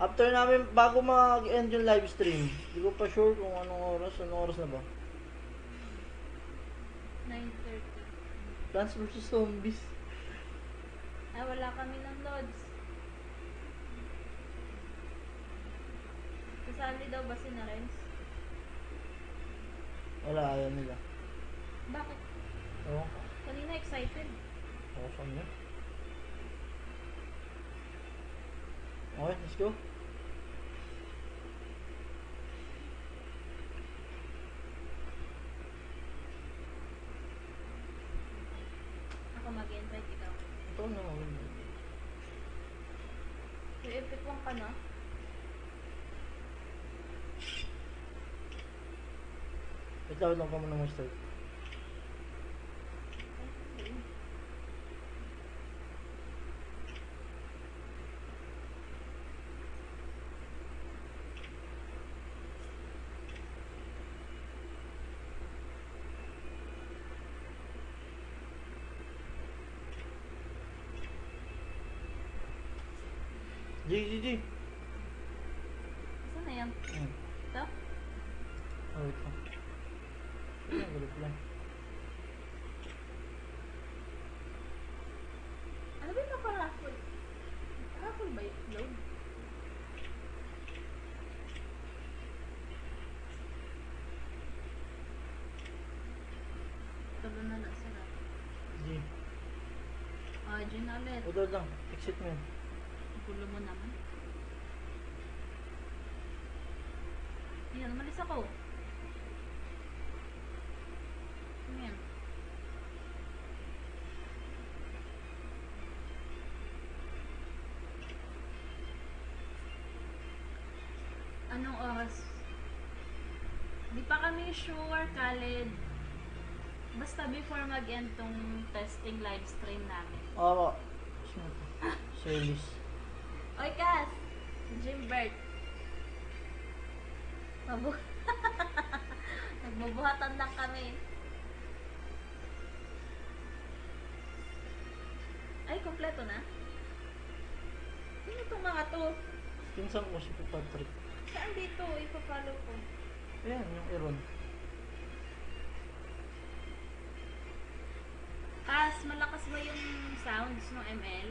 A: After namin, bago mag-end yung live stream, hindi ko pa sure kung anong oras na ba?
B: 9:30.
A: Plants vs. Zombies.
B: Wala kami ng loads. Kasali daw ba si Narens?
A: Wala, ayaw nila.
B: Bakit?
A: Oo.
B: Kanina excited.
A: Oo, saan yun? Okay, let's go. no.
B: May epic 1 ka na?
A: Wait lang ka muna mag-start. G.
B: Saan na yan? Ito?
A: Oh, wait lang. Galit lang.
B: Ano ba yung naka-raffle? Raffle ba yung load? Ito ba na nasara?
A: G.
B: Dyan na ulit.
A: Hold lang. Exit mo yun.
B: Gulo mo naman. Ayan, umalis ako. Ayan. Anong oras? Di pa kami sure, Khaled. Basta before mag-end tong testing live stream namin.
A: Oo. Service.
B: Oy, Cass! Jimbert. Nagbubuhatan lang kami. Ay, kompleto na? Sino itong mga to?
A: Pinsan ko si Patrick.
B: Saan dito? Ipa-follow ko.
A: Ayan, yung Iron.
B: Cass, malakas ba yung sounds ng ML?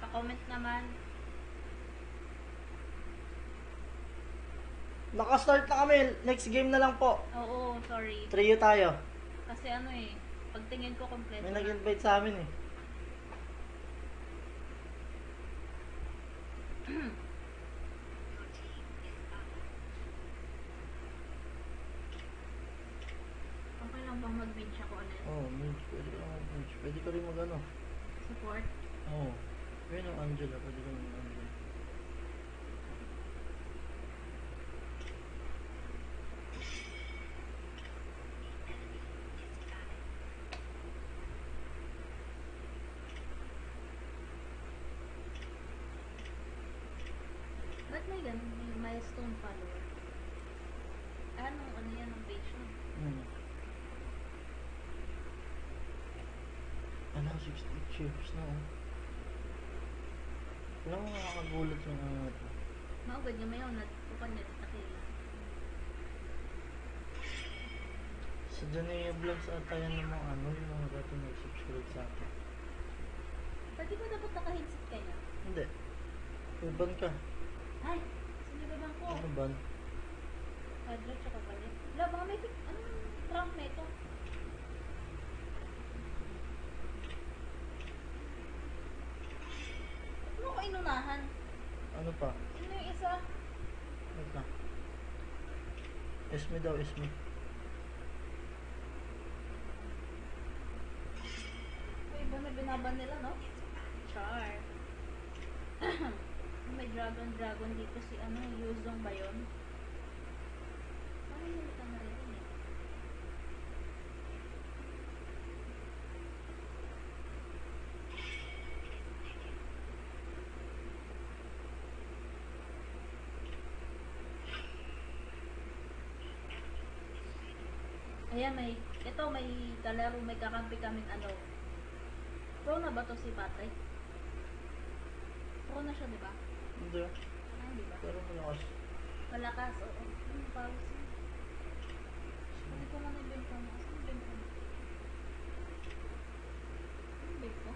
B: Pa-comment naman.
A: Naka-start na kami. Next game na lang po.
B: Oo, sorry.
A: Trio tayo.
B: Kasi ano eh, pagtingin ko kompleto
A: May
B: na.
A: nag-invite sa amin eh.
B: Okay lang bang mag-bench ako ulit?
A: Oo, mage. Pwede ka mag-mage. Pwede ka rin mag-ano.
B: Support?
A: Oo. Pwede yung Angela. Pwede ka mag-Angela.
B: Ba't may ganun? May milestone follower? Ano yan ang page mo?
A: Ano, 68 chips na oh. Walang makakagulat yung ano ito.
B: Maugad yung mayaw na pupanit na kila.
A: Sa Janea Vlogs ata yan ng mga ano, yung mga dati nag-subscribe sa akin.
B: Pati ba dapat naka-headset kaya?
A: Hindi. Urban ka.
B: Ay! Sinigaban ko.
A: Ano ban?
B: Kadro tsaka balik. Wala, baka may anong trunk na ito? Ano ko inunahan?
A: Ano pa?
B: Sino yung isa?
A: Wait lang. Esme daw, Esme.
B: May iba na binaban nila, no? Char. May dragon dito si ano, Yuzong ba yun? Parang hindi ka naririnig. Ayan, may kalaro, may kakampi kaming ano. Pro na ba to si Patrick? Pro na siya, di ba?
A: Hindi.
B: Ah, di ba?
A: Pero malakas.
B: Malakas, oo. Ano pa? Hindi ko man nabenta mo. Saan nabenta mo? Ano bake ko?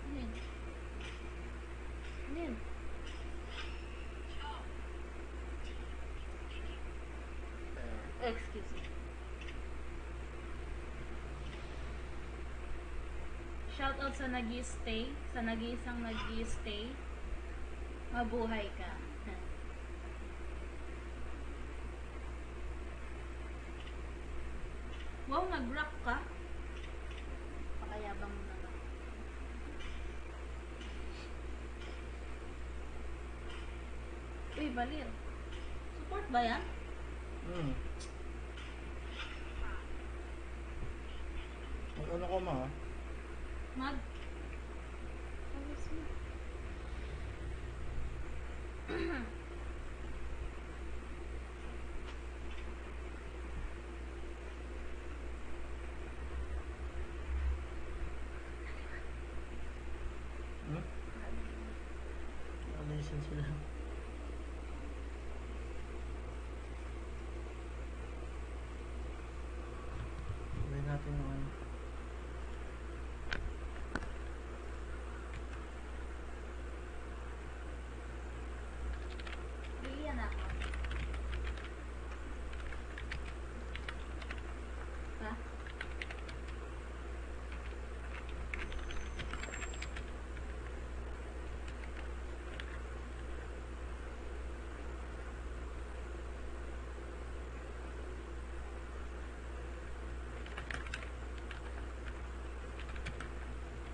B: Ano yun? Ano yun? Excuse me. Shoutout sa nag-i-stay, sa nag-iisang nag-i-stay. Mabuhay ka. Wow, nag-rock ka? Pakayabang mo naman. Uy, balir. Support ba yan?
A: Hmm. Ano ka ma?
B: Mag? Ayos mo.
A: Hmm? Alisin sila. Sabay natin yung ano.
B: Lilian ako. Ha?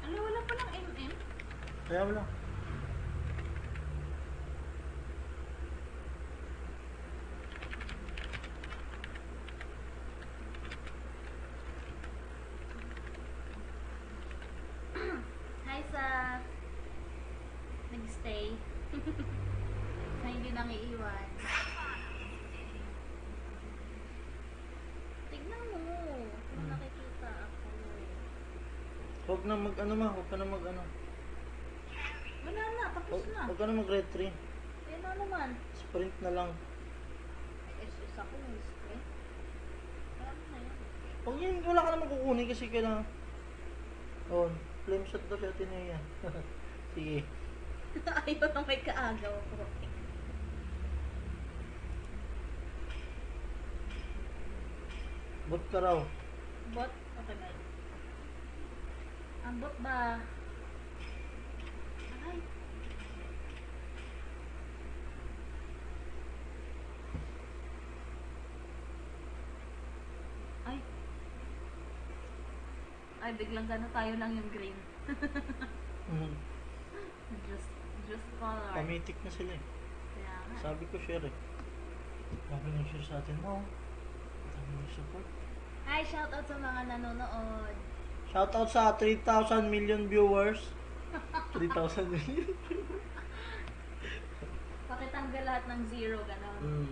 B: Ano, wala palang MM?
A: Kaya mo lang.
B: Hi sa nag-stay. Sa hindi nang iiwan. Tignan mo. Kung nakikita ako.
A: Huwag na mag ano ma, huwag ka na mag ano.
B: Wala na, tapos na.
A: Huwag ka na mag retry.
B: Yan na naman.
A: Sprint na lang.
B: SS ako ng screen. Ano na yan?
A: Huwag yun, wala ka na makukunin kasi kailangan. Oh, flame shot daw si Atenea. Sige.
B: Ayaw na may kaagaw ko.
A: Bot ka raw.
B: Bot? Okay, bye. Ang bot ba? Ay. Ay. Ay, biglang gano'n tayo lang yung green.
A: Mm.
B: Just color.
A: Pamitik na sila eh.
B: Kaya nga.
A: Sabi ko share eh. Sabi nang share sa atin mo. Sabi nang support.
B: Hi, shoutout sa mga nanonood.
A: Shoutout sa 3,000 million viewers. 3,000 million.
B: Pakitanggal lahat ng zero, gano'n.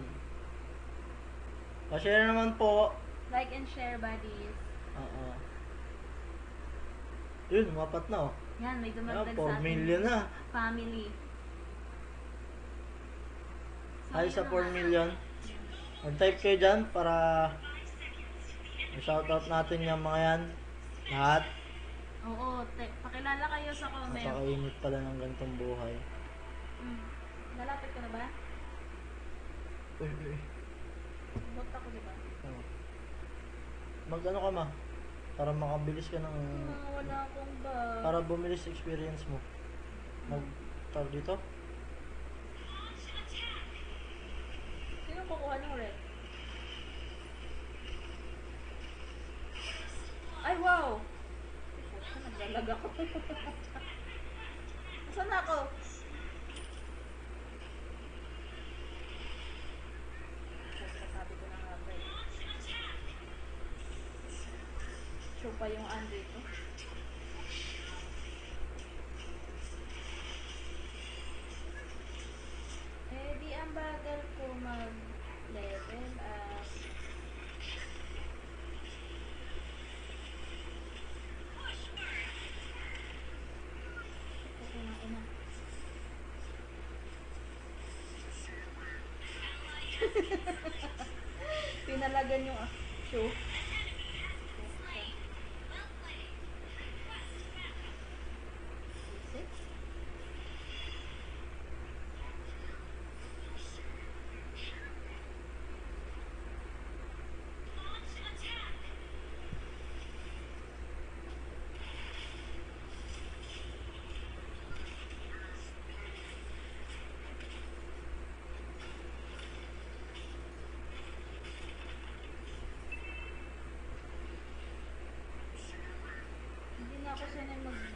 A: Pa-share naman po.
B: Like and share, buddies.
A: Oo. Yun, mapat na oh.
B: Yan, may
A: Ah,
B: dumagdag
A: 4
B: sa ating
A: million na.
B: family.
A: Hi
B: yun
A: sa
B: na
A: 4
B: nga.
A: million. Mag-type kayo dyan para shoutout natin yung mga yan. Lahat.
B: Oo, pakilala kayo sa comment.
A: Napakainit pala ng ganitong buhay.
B: Lalapit ko na ba?
A: Uy, uy.
B: Bot ako, di ba?
A: Oh. Mag-ano ka ma? Para makabilis ka ng...
B: Wala akong ba?
A: Para bumilis experience mo. Mag-tag dito?
B: Sino kukuha ng red? Ay, wow! Naglalag ako. Saan ako? Sabi ko na nga ba eh. Show pa yung andito. Eh, di ang bagal ko mag-level up. Ito na, ina. Pinalagan yung show.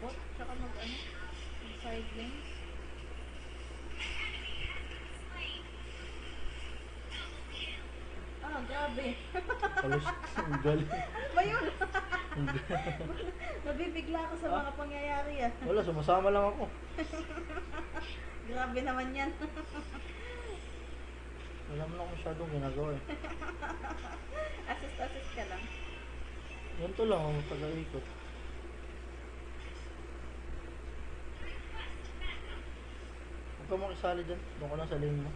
B: mag-bot, tsaka mag-ano, mag-side lanes. Ah, grabe.
A: Halos, ang galing.
B: Ano ba yun? Nabibigla ako sa mga pangyayari ah.
A: Wala, sumasama lang ako.
B: Grabe naman yan.
A: Wala mo na akong masyadong ginagawa eh.
B: Assist ka lang.
A: Ganito lang, ang taga-ikot. Huwag ka makisali dyan. Doon ka lang sa lane mo.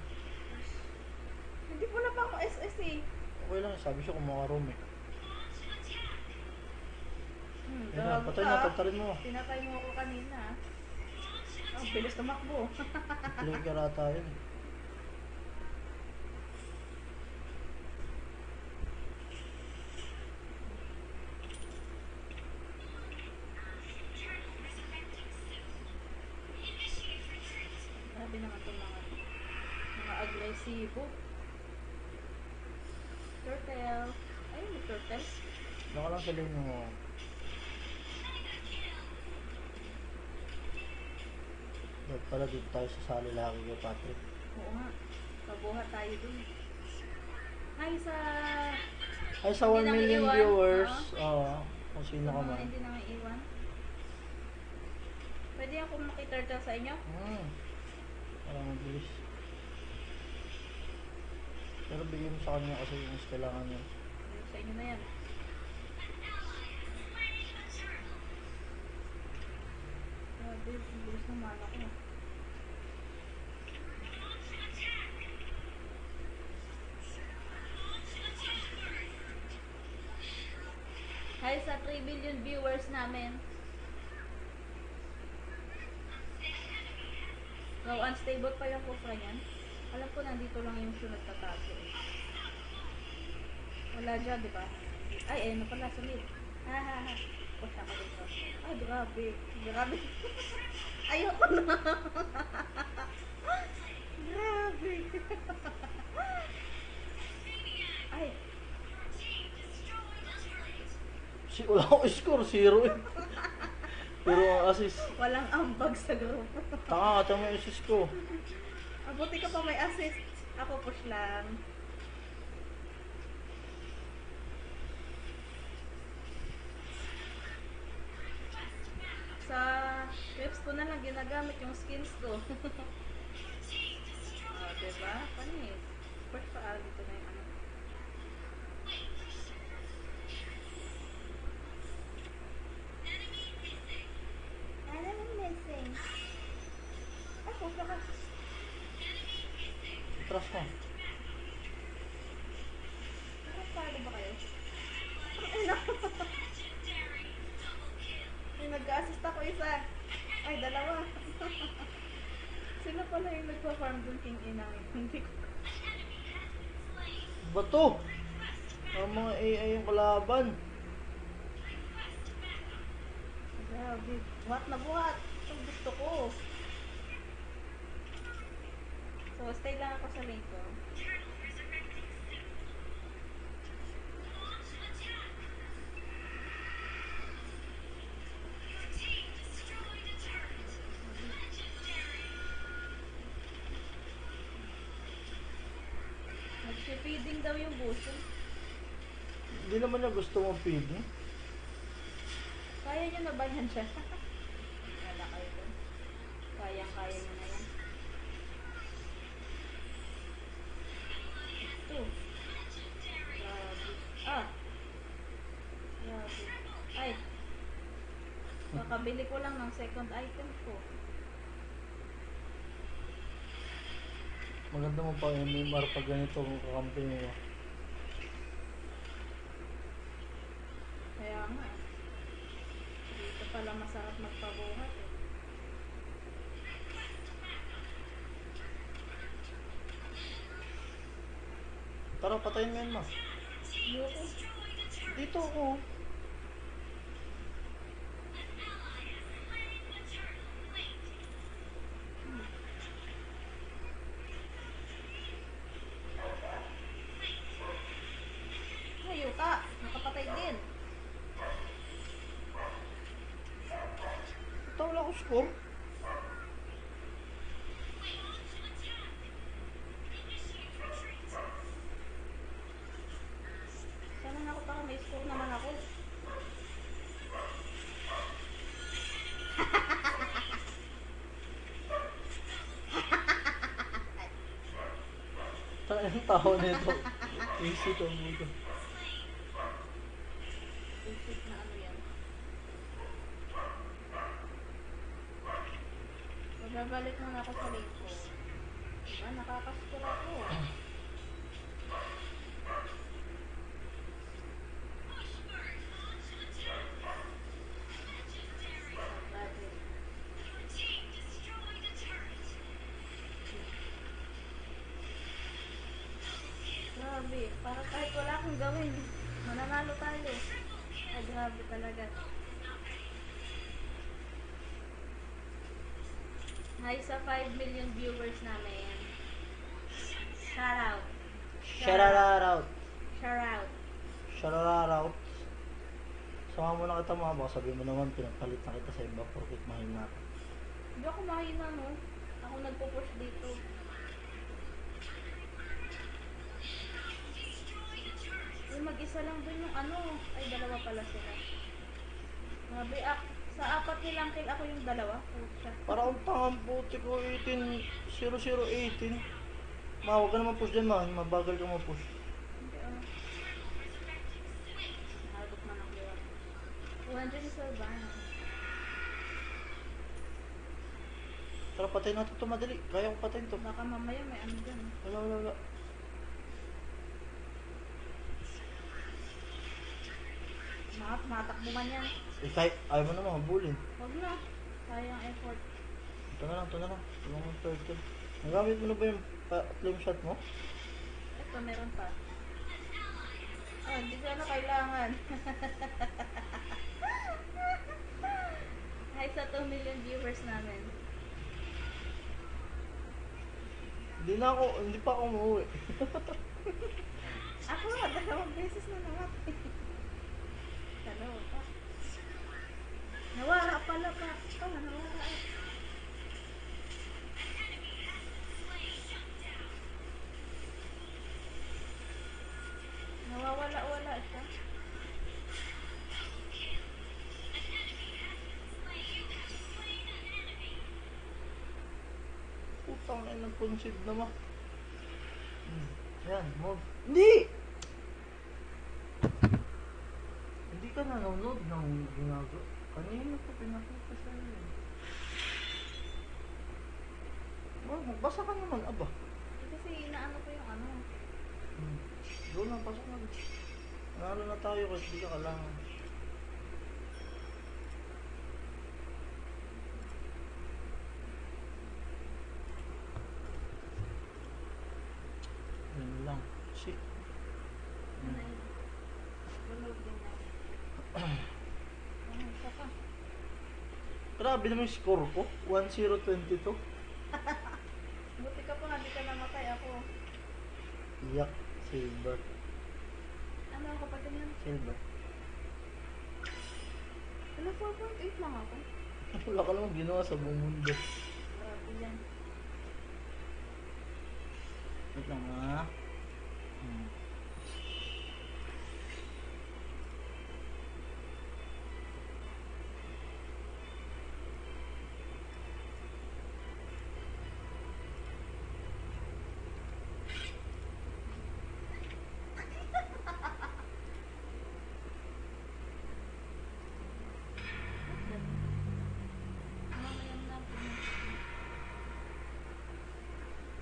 B: Hindi po na pa ako SS eh.
A: Okay lang, sabi siya kung makaroom eh. Yan na,
B: gago
A: patay
B: ka.
A: na, tantarin mo.
B: Tinatay mo ako kanina. Ang bilis tumakbo.
A: Play ka rata yun eh.
B: Grabe naman itong mga agresibo. Turtle. Ay, may turtle.
A: Doon ka lang sa lane mo. Dapat pala dito tayo sasali lagi kay Patrick.
B: Oo nga. Pabuhat tayo dun. Hi sa...
A: Ay, sa 1
B: Hindi na
A: million
B: iiwan,
A: viewers, kung sino
B: Sa
A: ka
B: mga
A: man.
B: hindi na iwan. Pwede ako makiturtle sa inyo?
A: Parang mabilis. Pero bigyan mo sa kanya kasi yung kailangan niya.
B: Sa inyo na yan. Grabe, ang bilis ng mana ko. Hi sa 3 billion viewers namin. Wow, unstable pa yung kufra niyan. Alam ko nandito lang yung sunod na taso eh. Wala dyan, di ba? Ay, ayun na pala, sa mid. Ha ha ha. Push ako dito. Ay, grabe. Grabe. Ayoko na. Grabe. Ay,
A: Wala akong score, 0 eh. Pero ang assist.
B: walang ambag sa grupo.
A: Taka, kata mo yung assist ko.
B: Abuti ka pa may assist. Ako push lang. Sa clips ko na lang ginagamit yung skins ko. Diba? Panis. Push pa dito na yung ano. Enemy missing. Ay, push ka.
A: Trust mo.
B: Nakapalo ba kayo? Ano? May nag-assist ako isa. Ay, dalawa. Sino pala yung nagpa-farm dun king inang? Hindi ko.
A: Bato! Ang mga AI yung kalaban.
B: Grabe. Buhat na buhat. Ito gusto ko. So, stay lang ako sa lane ko. Nag-feeding daw yung buso.
A: Hindi naman niya gusto mong feed eh.
B: Kaya nyo na ba yan siya? Wala kayo dun. Kayang-kaya nyo na yan. Ito. Grabe. Ah! Grabe. Ay! Kakabili ko lang ng second item ko.
A: Maganda mo pa yung MMR pag ganito kung kakampi mo.
B: Kaya nga. Dito pala masarap magpabuhat eh.
A: Tara, patayin mo yan, ma.
B: Ayoko.
A: Dito ako.
B: Ayaw ka. Nakapatay din.
A: score?
B: Sana ako para may score naman ako.
A: Saan yung tao nito? Easy to mo.
B: Isip na ano yan. Magbabalik muna ako sa late ko. Diba, nakakascore ako. Grabe. Grabe, para kahit wala akong gawin, mananalo tayo. Ay, grabe talaga. Hi sa 5 million viewers namin. Shout out.
A: Shout out.
B: Shout out.
A: Shout out. Sama mo na kita mga baka sabihin mo naman pinapalit na kita sa iba porkit mahina ka.
B: Hindi ako mahina, no? Ako nagpo-push dito. Ay, mag-isa lang dun yung ano. Ay, dalawa pala sila. Grabe, sa apat nilang kill ako yung dalawa. Pucha.
A: Para akong tangang puti ko 18-0018. Huwag ka naman push dyan man, mabagal ka push.
B: Hindi, Nahabot man ako yun. 200 is Urbana.
A: Tara, patayin natin ito madali. Kaya ko patayin to.
B: Baka mamaya may ano dyan.
A: Wala.
B: Matakbo man yan.
A: Eh, kahit ayaw mo naman, habulin.
B: Huwag na. Sayang effort.
A: Ito na lang. Tulungan mo turtle. Nagamit mo na ba yung flame shot mo?
B: Ito, meron pa. Oh, hindi ko na kailangan. Hi sa 2 million viewers namin.
A: Hindi pa ako umuwi.
B: Ako nga, 2 beses na namatay. Dalawa pa. Nawara pala pa. Nawara. Nawawala-wala siya.
A: Putang ina, nag-concede naman. Yan, move. Hindi ka nanonood ng ginagawa. Kanina ko pinakita sa iyo. Magbasa ka naman, aba.
B: Kasi inaano ko yung ano.
A: Doon lang, pasok na. Nanalo na tayo kasi hindi ka kailangan. Yan lang. Shit.
B: Ano yun? Bunog din na. Ano, isa pa.
A: Grabe naman yung score ko. 1022.
B: Buti ka pa nga, di ka namatay ako.
A: Yak. Silver.
B: Ano ako pa ganyan?
A: Silver.
B: Wala, 4.8 lang ako.
A: Wala ka naman ginawa sa buong mundo.
B: Grabe yan.
A: Wait lang ha.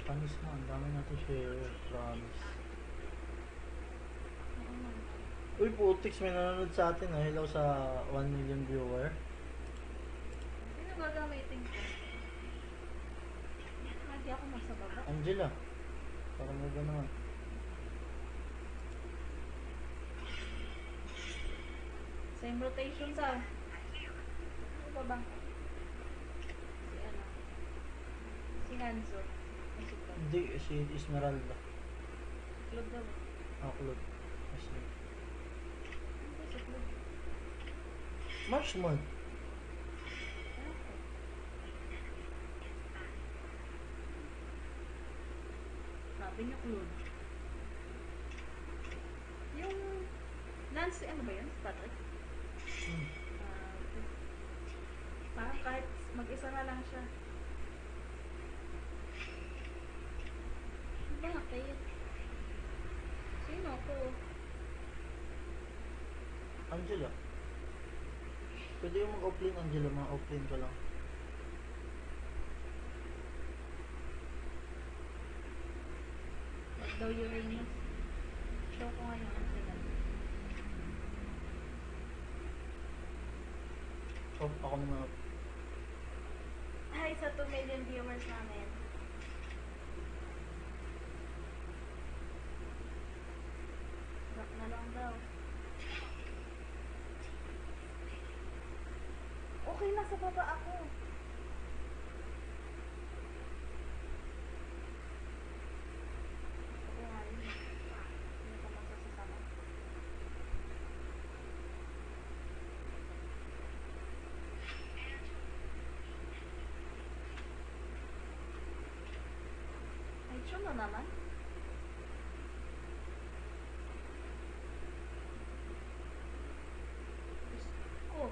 A: Promise mo, ang dami natin share. Promise. Uy, putix, may nanonood sa atin. Hello sa 1 million viewer.
B: Sino gagamitin ko? Hindi ako nasa baba.
A: Angela. Parang may gano'n.
B: Same rotation sa. Ano ba ba? Si ano? Si Hanzo. Ay, si Claude.
A: Hindi, si Esmeralda.
B: Claude daw.
A: Upload. Kasi,
B: Ano ba si Claude?
A: Marshman.
B: Ano ko? Pinuklod. Yung Lance, ano ba yun? Patrick?
A: Hmm.
B: Parang kahit mag-isa na lang siya. Bakit? Sino ko?
A: Angela. Pwede yung mag-offlane, Angela. Mga-offlane ka lang.
B: Wag daw Uranus. Show ko nga yung Angela.
A: Oh, ako naman.
B: Hi sa 2 million viewers namin. Rock na lang daw. Okay, nasa baba ako. Okay, hari. Hindi ka masasasama. Ay, tsuno naman. Diyos ko.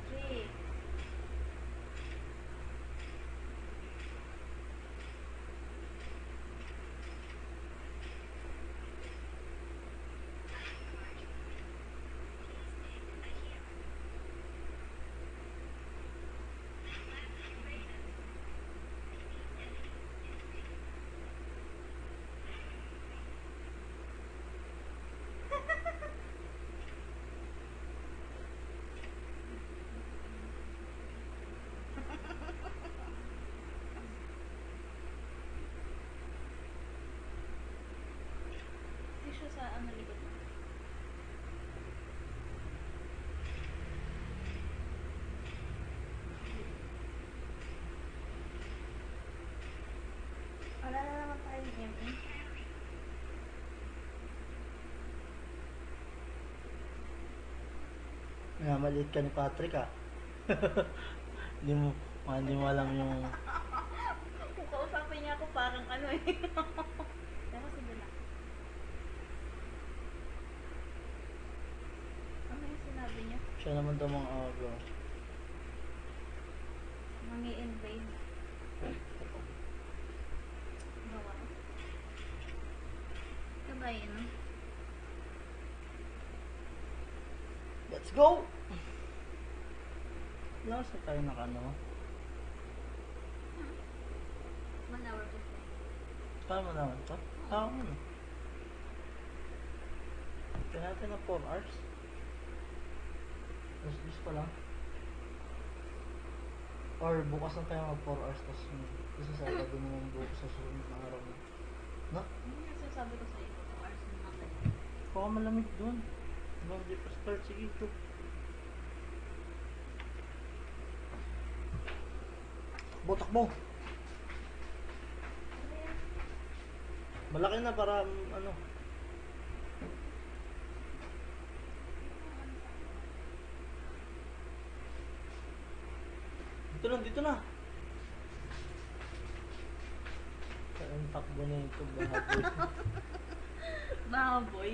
B: Jay. Hindi siya sa ano likod mo. Wala na naman tayong ME.
A: Maliit ka ni Patrick, ah. Hindi mo alam yung...
B: Kung kausapin niya ako parang ano eh. Pero sige lang. Ano yung sinabi niya?
A: Siya naman daw mga aga.
B: Mangi-invade. Gawa. Kabayin.
A: Let's go! Last na tayo nakano.
B: 1 hour 15.
A: Tama naman ito? Tama mo. Kaya natin ng 4 hours. Tapos this pa lang. Or bukas na tayo mag 4 hours. Tapos isa sa Sabado naman bukas sa susunod na araw na. No?
B: Ano yung sinasabi ko sa'yo? 2 hours na natin.
A: Baka malamig doon. Hanggang di pa start. Sige, ito. Botak mo! Malaki na para ano. Dito na. Kaya ang takbo na ito, bahaboy.
B: Baboy.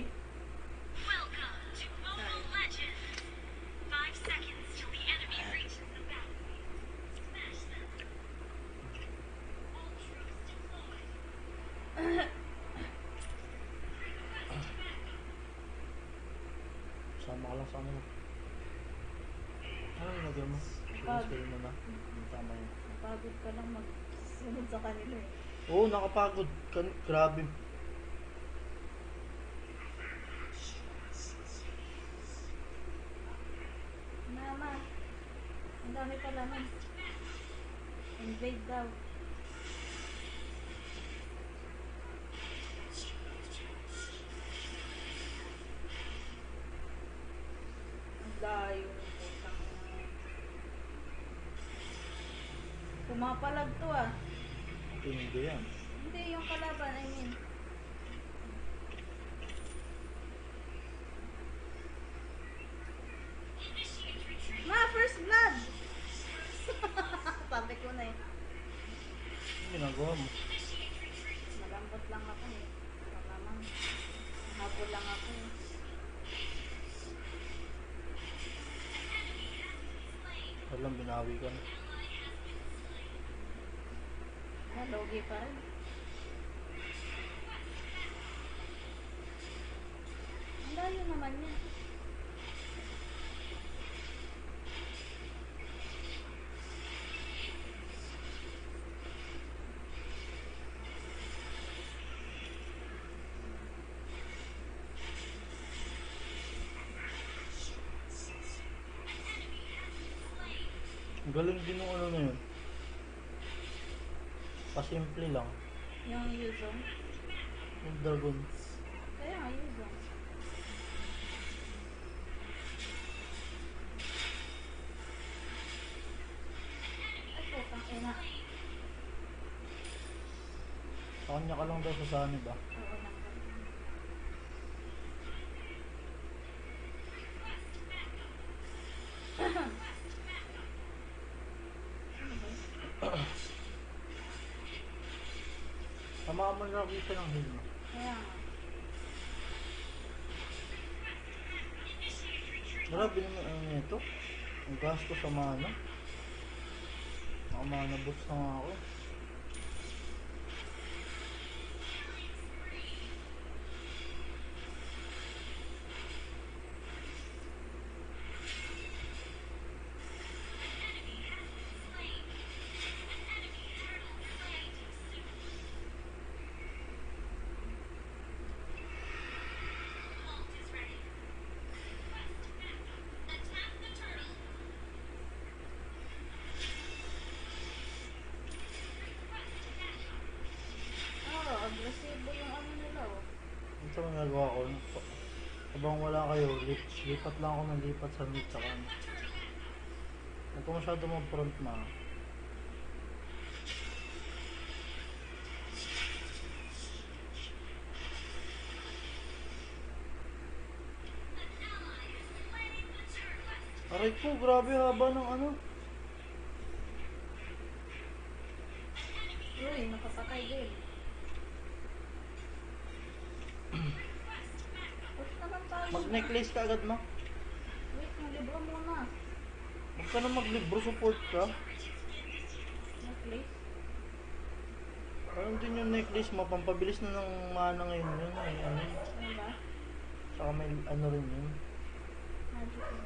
C: Welcome to Mobile Legends! 5 seconds till the enemy reaches the battlefield. Smash them. All troops deployed. Request backup.
A: Sama ka lang sa ano. Ano yung nagawin mo? Screen mo na. Tama yun.
B: Napagod ka lang magsunod sa kanila eh.
A: Oo, nakapagod. Grabe.
B: Mama, ang dami pala nun. Invade daw. Ang layo ng putang ina. Pumapalag to ah.
A: Hindi yan.
B: Hindi, yung kalaban, I mean.
A: ginagawa mo?
B: Malambot lang ako eh. Ito naman. Habol lang ako eh.
A: Alam, binawi ka na.
B: Logi pa rin. Ang layo naman yan.
A: Ang galing din ng ano na yun. Pasimple lang.
B: Yung Yuzong.
A: Yung dragon.
B: Kaya nga Yuzong. Ay, putang ina.
A: Sa kanya ka lang daw sasani ba?
B: Oo lang.
A: Tamaan mo na kita ng heal mo.
B: Kaya nga.
A: Grabe naman ano nito. Ang gasto sa mana. Nakamana boost na nga ako.
B: Oo, agresibo yung ano nila oh.
A: Ito ang nagawa ko. Habang wala kayo, lipat lang ako ng lipat sa mid tsaka ano. Huwag ko masyado mag-front na. Aray ko, grabe haba ng ano.
B: Uy, nakapatay din. Push naman tayo.
A: Mag-necklace ka agad mo.
B: Wait, maglibro muna.
A: Huwag ka na maglibro, support ka.
B: Necklace.
A: Parang din yung necklace mo, pampabilis na ng mana ngayon yun. May ano,
B: Ano ba?
A: saka may ano rin yun.
B: Magic yun.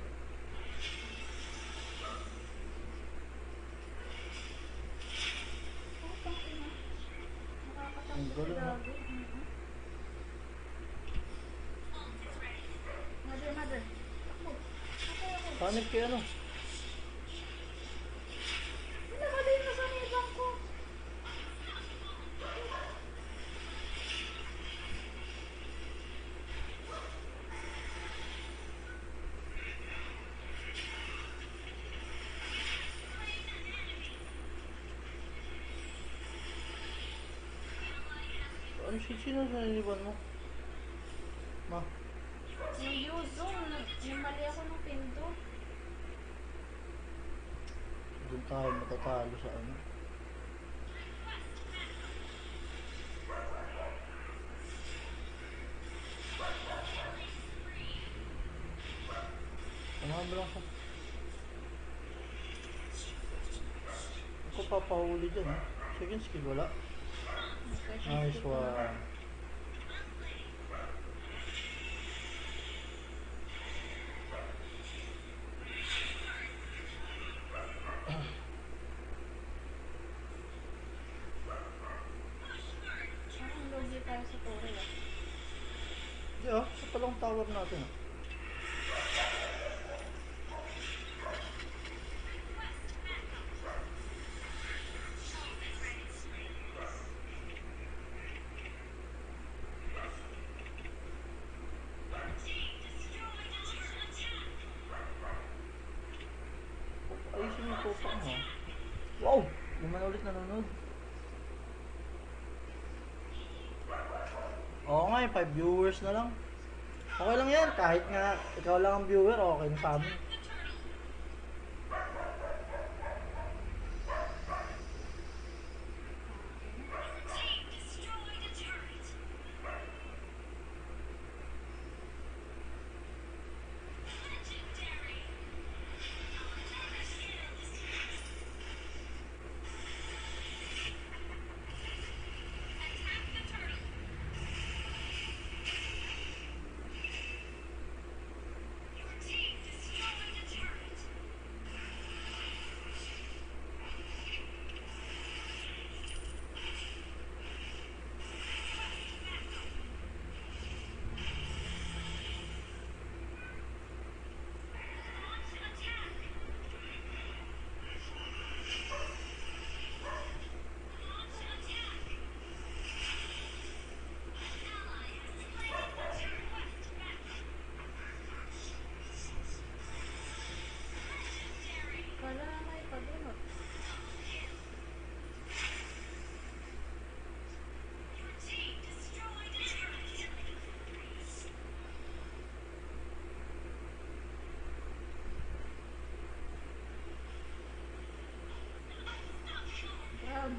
B: Oh, tangina. Nakakatakot
A: Ang
B: si
A: galing, ah.
B: Gago. Mother, mother. Takbo. Takbo ako.
A: Panik kay ano?
B: Nakali na sa nibang ko.
A: Ano sino sa niliban mo? Ma,
B: Yung Yuzong, namali ako ng pinto.
A: doon tayo matatalo sa ano. Tama mo lang siya. Ako papahuli dyan ha. Second skill wala. Nice one.
B: Parang logi tayo sa tore ah.
A: Di ah, sa palang tower natin ah. Ayusin yung pupak mo. Wow! Lima na ulit nanonood. Oo nga, 5 viewers na lang. Okay lang yan, kahit nga ikaw lang ang viewer, okay na sa amin.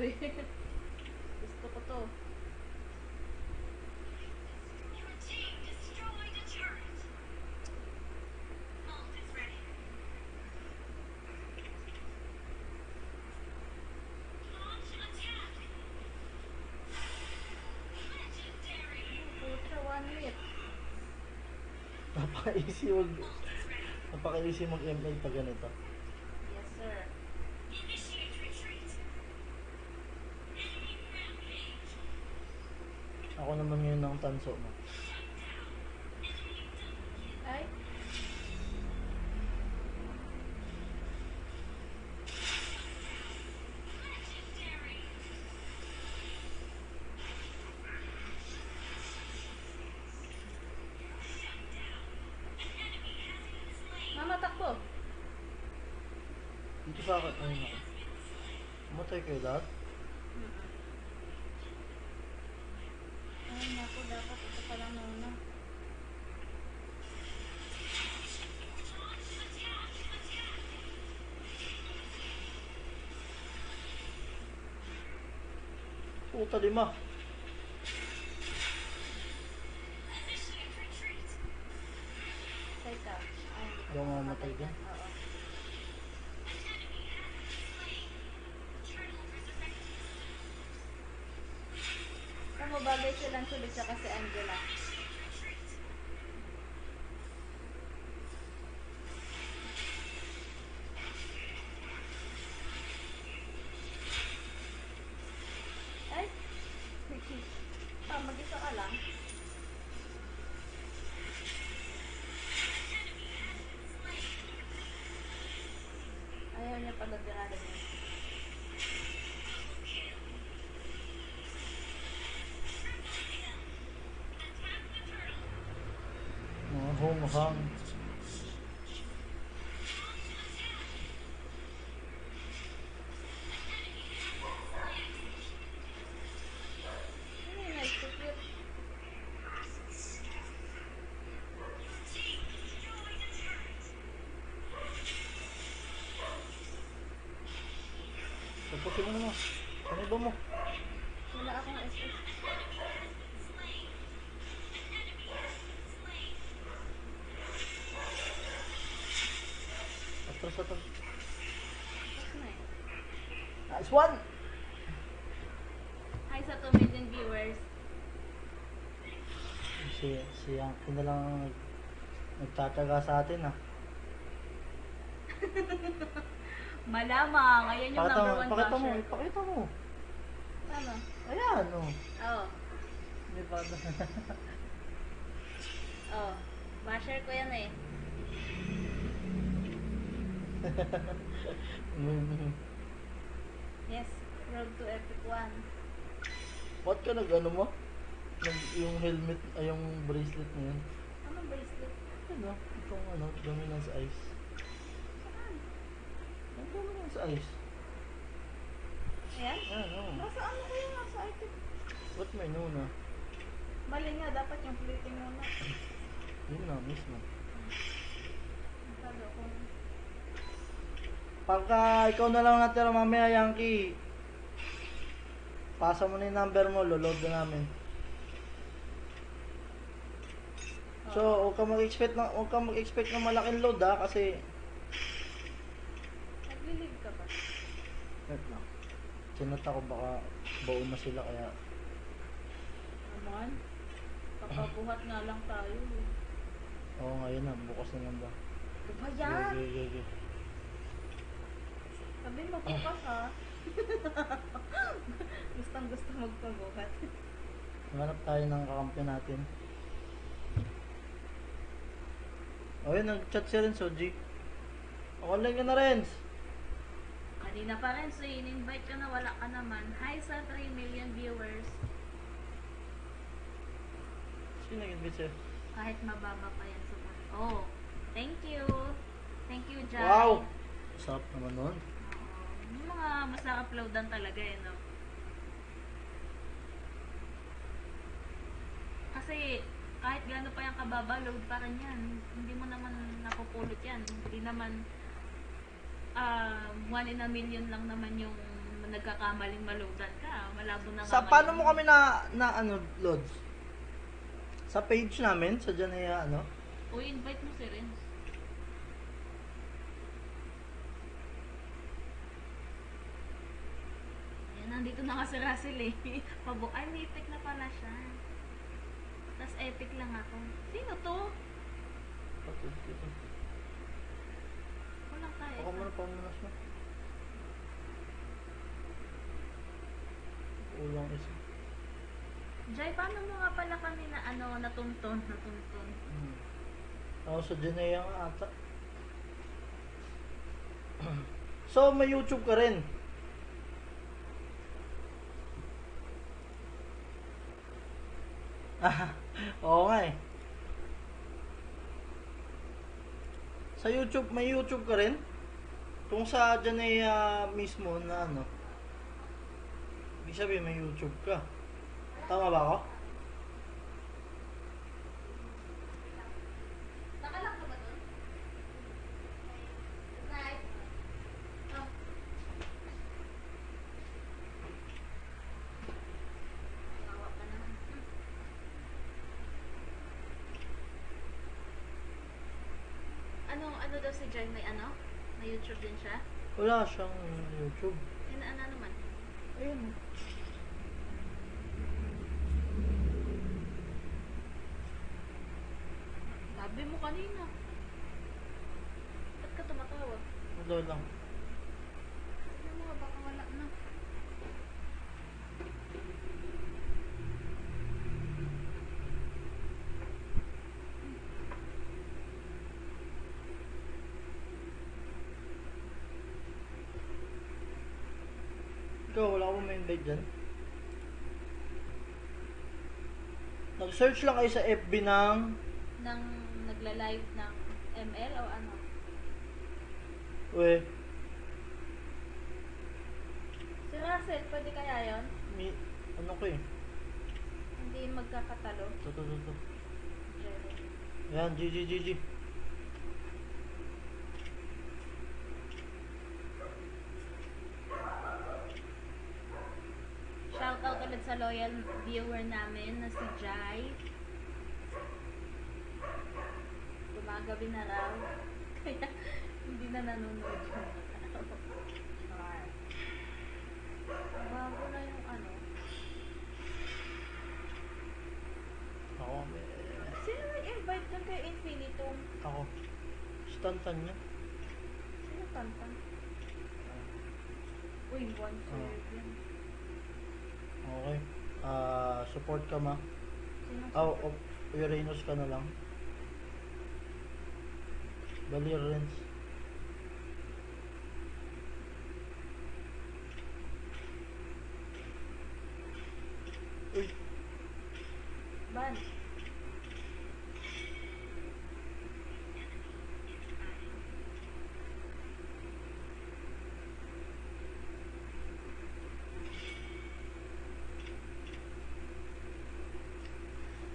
B: Grabe. Gusto ko to.
C: Your team destroyed a turret. Ult is ready. Launch attack. Legendary.
B: Ultra one hit.
A: Napaka-easy Napaka-easy mag-ML pag ganito.
B: Yes, sir.
C: Initiate retreat. Enemy rampage.
A: Ako naman ngayon ang tanso mo.
B: Ay.
C: Legendary.
B: Mama, takbo.
A: Dito sa akin, ayun ako. Umatay kayo lahat?
B: Ay, naku, dapat ito pala muna.
A: Puta lima.
C: Initiate retreat.
B: Teka. Ay, hindi
A: Hindi ako mamamatay dyan.
B: Oo.
C: Turtle resurrected.
B: Kung mabagay silang sulit siya kasi Angela. Ay! Mickey. Mag-isa ka lang. Ayaw niya pala dirada niya.
A: Mga hung-hang.
B: Ano yung nag-secure?
A: Tapusin mo naman. Ano ba mo?
B: Wala akong SS.
A: Atras.
B: Tapos na eh.
A: Nice one!
B: Hi sa 2 million viewers.
A: Si Yankee na lang nagtataga sa atin ah.
B: Malamang. Ayan yung number 1
A: Pakita mo,
B: basher.
A: ipakita mo.
B: Ano?
A: Ayan oh.
B: Oo.
A: Di ba?
B: Oh. Basher ko yan eh. Yes. Road to Epic 1.
A: Ba't ka nag-ano mo? Yung helmet, ay yung bracelet na yun.
B: Anong bracelet?
A: Ano? Itong ano, dominance ice.
B: Saan?
A: Ang dominance ice.
B: Ayan?
A: Ayan oh.
B: Nasa ano ko yun? Nasa item.
A: Ba't may nuna?
B: Mali nga. Dapat yung plating muna.
A: Yun na, mismo.
B: Sabi ko.
A: Pagka ikaw na lang natira mamaya, Yankee, pasa mo na yung number mo, loload na namin. So, huwag kang mag-expect ng malaking load ha, kasi
B: Naglilig ka ba?
A: wait lang. Sinat ako baka baon na sila kaya
B: Naman. Papabuhat nga lang tayo.
A: oo ngayon na, bukas na lang ba?
B: Ano ba yan?
A: Okay.
B: Sabi mo bukas ha. Gustang gusto magpabuhat.
A: Hanap tayo ng kakampi natin. O yun, nag-chat si Renzo, G. Online ka na, Renz.
B: Kanina pa rin, so in-invite ka na, wala ka naman. Hi sa 3 million viewers.
A: Sino nag-invite sa'yo?
B: Kahit mababa pa yan sa oh, thank you. Thank you, Jai.
A: Wow! Sarap naman nun.
B: Yung mga masarap uploadan talaga eh, no? Kasi kahit gaano pa yung kababa, load pa rin yan. Hindi mo naman napupulot yan. Hindi naman 1 in a million lang naman yung nagkakamaling malutan ka. Malabo na
A: Sa
B: nga
A: paano
B: ngayon.
A: mo kami na ano, Lods? Sa page namin, sa Janaya, ano?
B: Uy, invite mo si Renz. Ayan, nandito na nga si Russell eh. Ay, mythic na pala siya. Tapos epic lang ako. Sino to?
A: Patid dito.
B: Walang tayo.
A: Baka mo na pamunas mo. Ulang isa.
B: Jai, paano mo nga pala kami na natuntun?
A: Ako sa Janaya nga ata. So, may YouTube ka rin. Oo nga eh. Sa YouTube, may YouTube ka rin? Kung sa Janaya mismo na ano, ibig sabihin may YouTube ka. Tama ba ako?
B: Nakalak ka ba doon? Night. Oh. Nawa ka naman. Ano daw si Jai? May YouTube din siya?
A: Wala siyang YouTube.
B: Ano naman?
A: Ayun.
B: Sabi mo kanina. Ba't ka tumatawag?
A: Wala lang.
B: Sabi mo, baka wala na.
A: Ikaw, wala akong ma-invite dyan. Nag-search lang kayo sa FB ng
B: Nang nagla-live ng ML o ano?
A: we,
B: Si Russell, pwede kaya yon?
A: ano ko eh.
B: Hindi magkakatalo.
A: Ito.
B: Jerry.
A: Yan, GG.
B: Shoutout ulit sa loyal viewer namin na si Jai. Gumagabi na raw. Kaya hindi na nanonood yung Char. Bago na yung
A: Ako,
B: Sino nag-invite ka kay Infinitum?
A: ako. Stantan niya.
B: Sino Tantan? Uy, 1-7.
A: Okay. Support ka ma.
B: Sino
A: Uranus ka na lang. Valerians. Uy,
B: Ban?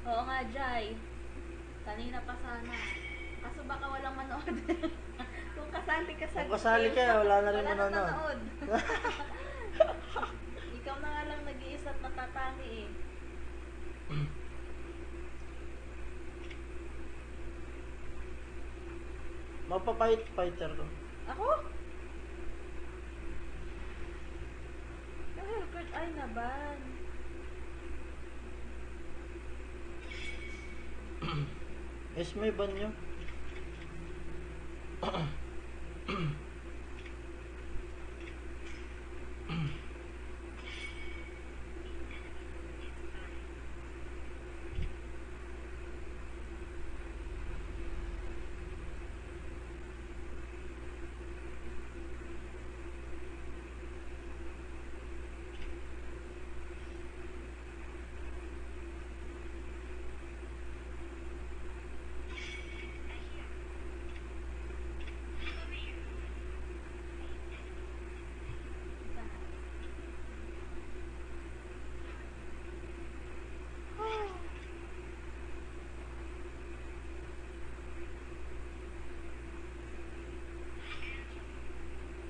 B: Oo nga, Jai. Kanina pa sana. Kaso baka walang manood. Kung kasali ka sa
A: Kung kasali ka, wala na rin
B: wala
A: manonood.
B: Ikaw na nga lang nag-iisa at natatangi eh.
A: fighter ko.
B: Ako? Yung Hellcourt ay naban.
A: May ban nyo?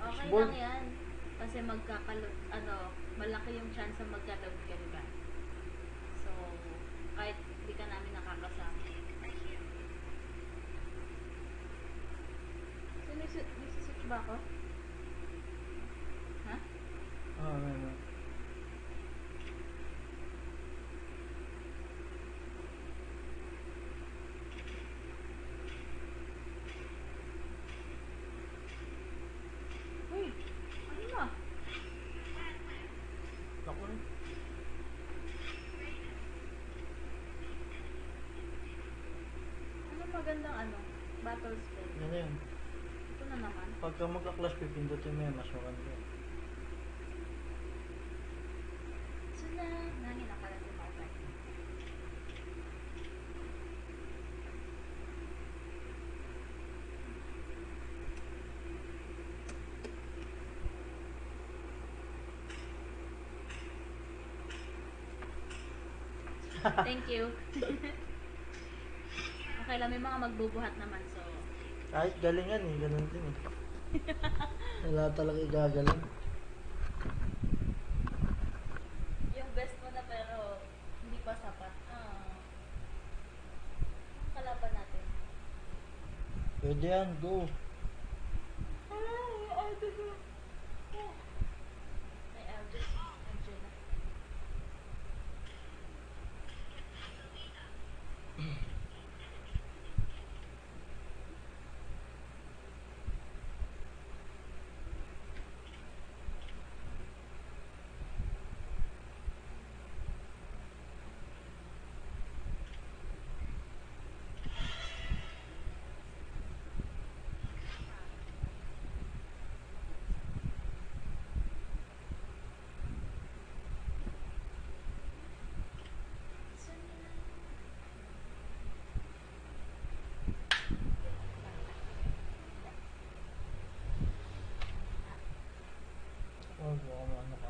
B: Okay
A: Board.
B: lang yan. Kasi malaki yung chance na magka-load ka, diba? So, kahit hindi ka namin nakakasama. So, nagsuswitch ba ako? Ha?
A: Ano.
B: Uy! Ano na?
A: Ako na.
B: Ano magandang battle spell?
A: Yan na yun.
B: Ito na naman.
A: Pagka magka-clash, pipindutin mo yan, mas maganda yun.
B: So na, nangin na pala si Marta. Thank you. Okay lang, may mga magbubuhat naman, so...
A: Kahit galingan eh, ganun din eh. Wala talaga igagaling.
B: Yung best mo na pero hindi pa sapat. Ang kalaban natin.
A: Pwede yan, go.
B: May Aldous. Andiyan na.
A: Oh, baka ano ka.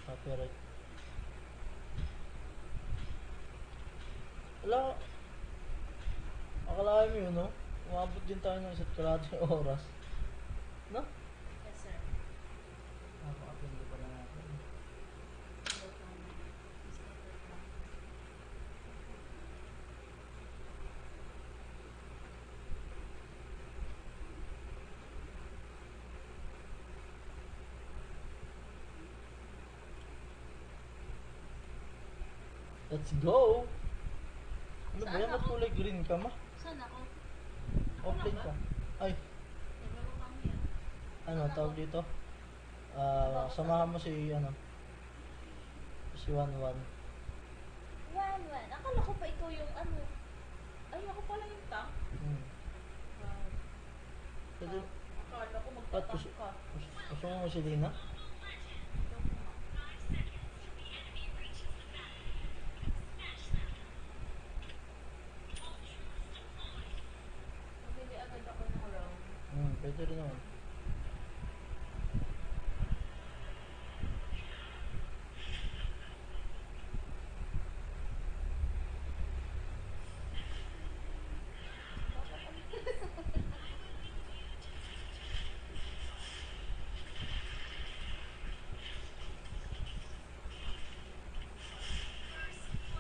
A: Copyright. Wala. Akalain mo yun, no? Umabot din tayo ng isa't kalahating oras. No?
B: Yes, sir.
A: Napakapindi pa na natin. Let's go! Ano ba
B: Saan
A: yan? Ba't
B: ako?
A: kulay green ka, ma?
B: Saan ako?
A: Offline ka. Ay,
B: Naglaro kami yan.
A: ano, tawag dito? Samahan mo si, si Wanwan.
B: Wan. Akala ko pa ikaw yung Ay, ako pala yung tank.
A: Hmm. Pwede,
B: Akala ko
A: ba't
B: magtatank ka.
A: gusto mo si Lina?
B: Mabili agad ako ng round.
A: Pwede rin naman.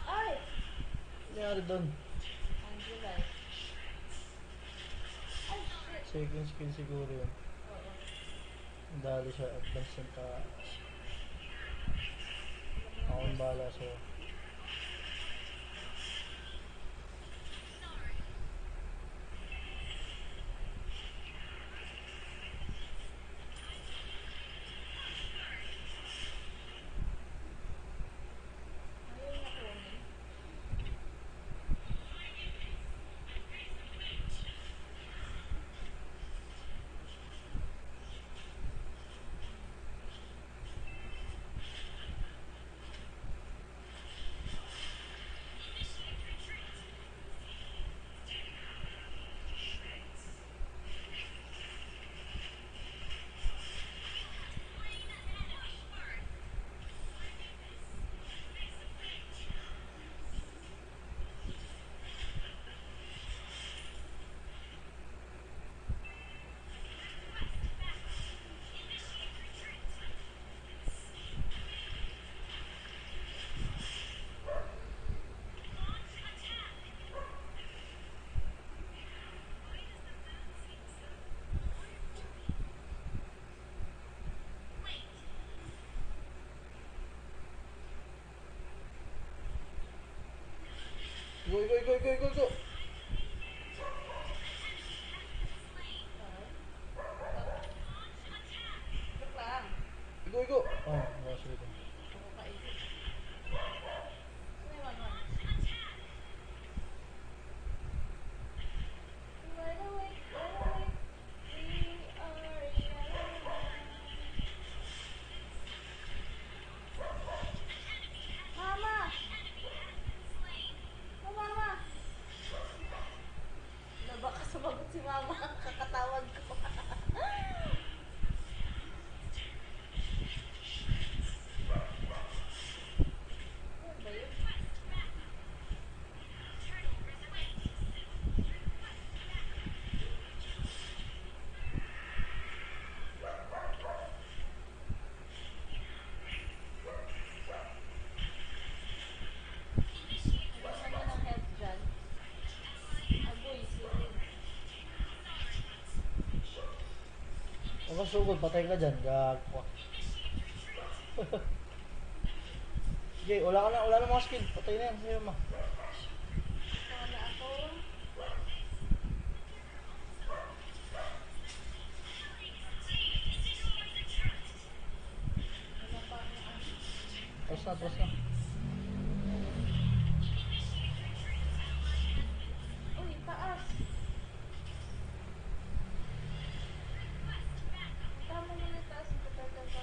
B: Ay!
A: Nangyari doon.
B: Ang July. Ay, shit.
A: Second skill siguro yun.
B: Oo.
A: Dali siya, advance yung ka. Akong bahala sa'yo.
B: Ayaw na kunin.
A: go, go!
B: Joke lang.
A: Go, go! Oh, sige ko.
B: Ako kaisip. May 1-1. Wide awake, wide awake. We are young. Mama! Oh, mama! Baka sumagot si mama. Kakatawag ko. Ano ba yun? Kailangan niya ng help dyan. Agoy, silid.
A: Huwag kang sugod, patay ka dyan. Gagwa. Sige, wala na mga skill. Patay na yan, sa'yo ma.
B: Wala ako. Wala pa akong ano.
A: Tapos na.
B: Uy, taas! Tama mo na taas. Patagal ka.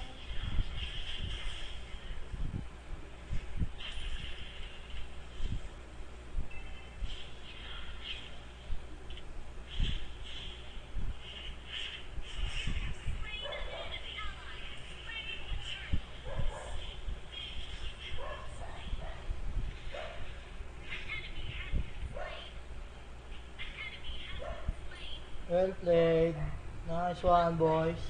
A: Well played. Nice one, boys.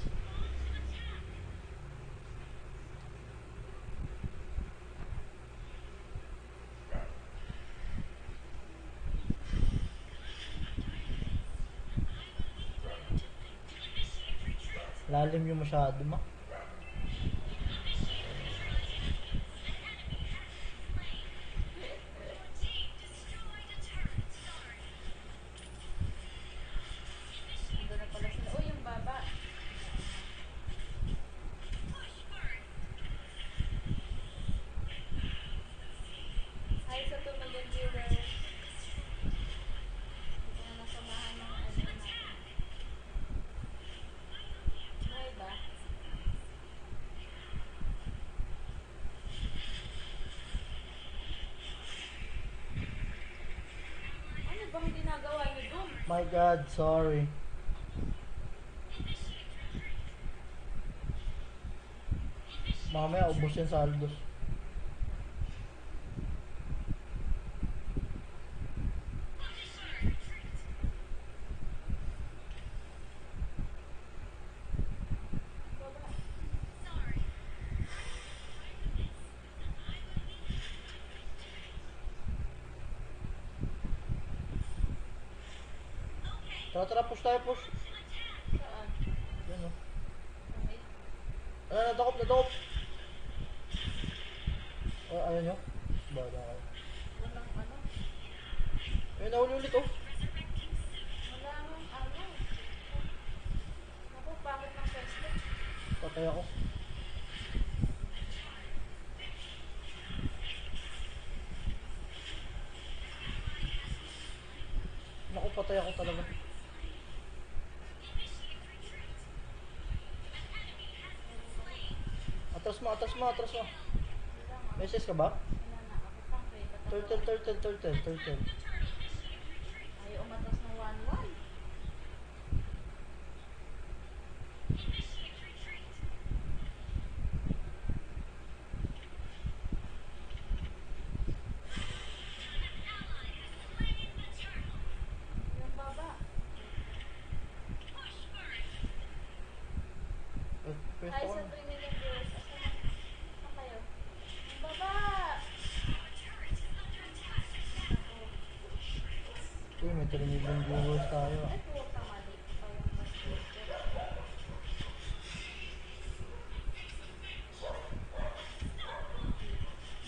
A: Lalim yung masyado, ma.
B: Nandun na pala sila. Uy, yung baba. Hi sa 2 million viewers. Hindi na nasamahan ng ano natin. Buhay ba? Ano bang ginagawa niyo doon?
A: My God, sorry. Mamaya ubos yan sa Aldos.
B: Baba.
A: Tara, push tayo, push.
B: Saan?
A: Yan o.
B: Okay.
A: Nadakop. Ayaw nyo? Bada kayo.
B: Walang ano.
A: Ayun, nahuli ulit oh.
B: Wala nang ano. Ako, bakit ng pwesto?
A: Patay ako. Naku, patay ako talaga. Atras mo. May SS ka ba?
B: Wala na. Ako pang pwede.
A: Turtle.
B: Ayaw umatas ng 1-1. Yung baba.
A: Pwesto
B: Hi
A: ko
B: sa
A: na.
B: 3 million viewers. Saan kayo? Yung baba!
A: Uy, may 3 million viewers tayo.
B: Ay, puwag mali. Parang mas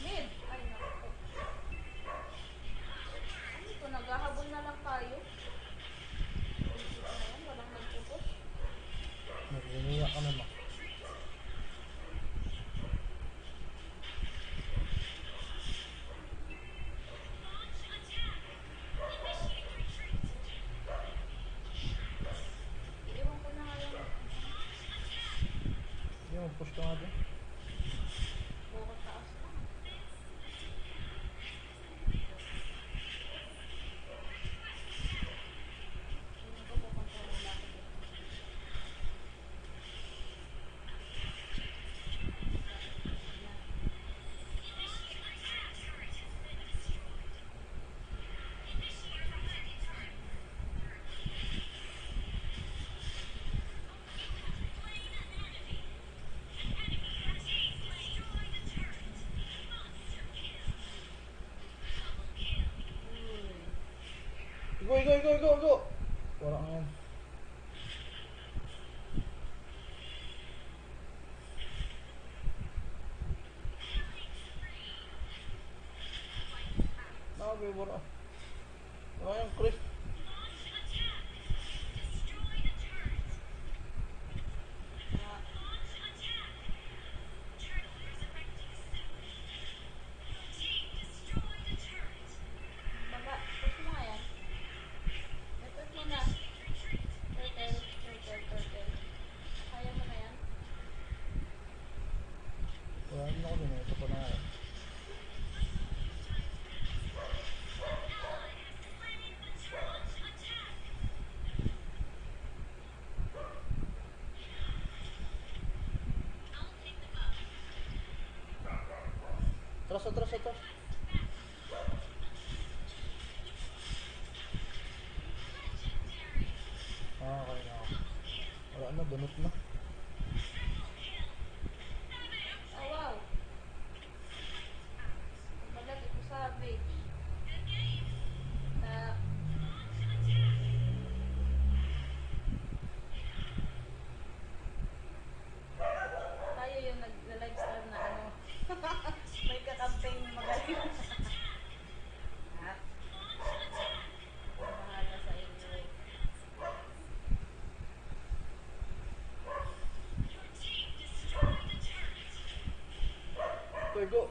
B: mid! Ay, naku. Ano ito?
A: Ano mo?
B: Iiwan ko na nga yung
A: Hindi mo, push ka nga din.
B: buko taas na. Hindi ko pupunta na lang dito.
A: Go! Wala nga yan. Wala. Wala yung Chris.
B: Baga, push mo nga yan. Push mo na. Turtle. Kaya mo na yan?
A: Wala naman ako din. Ito pa na nga. Atras. Okay na ako. Wala na, bunot na.
B: Oh, wow. Balag ito savage. Ta. Tayo yung nag-livestream na ano. May ka-campaign magaling. Ha? Bahala sa inyo.
A: Okay, go.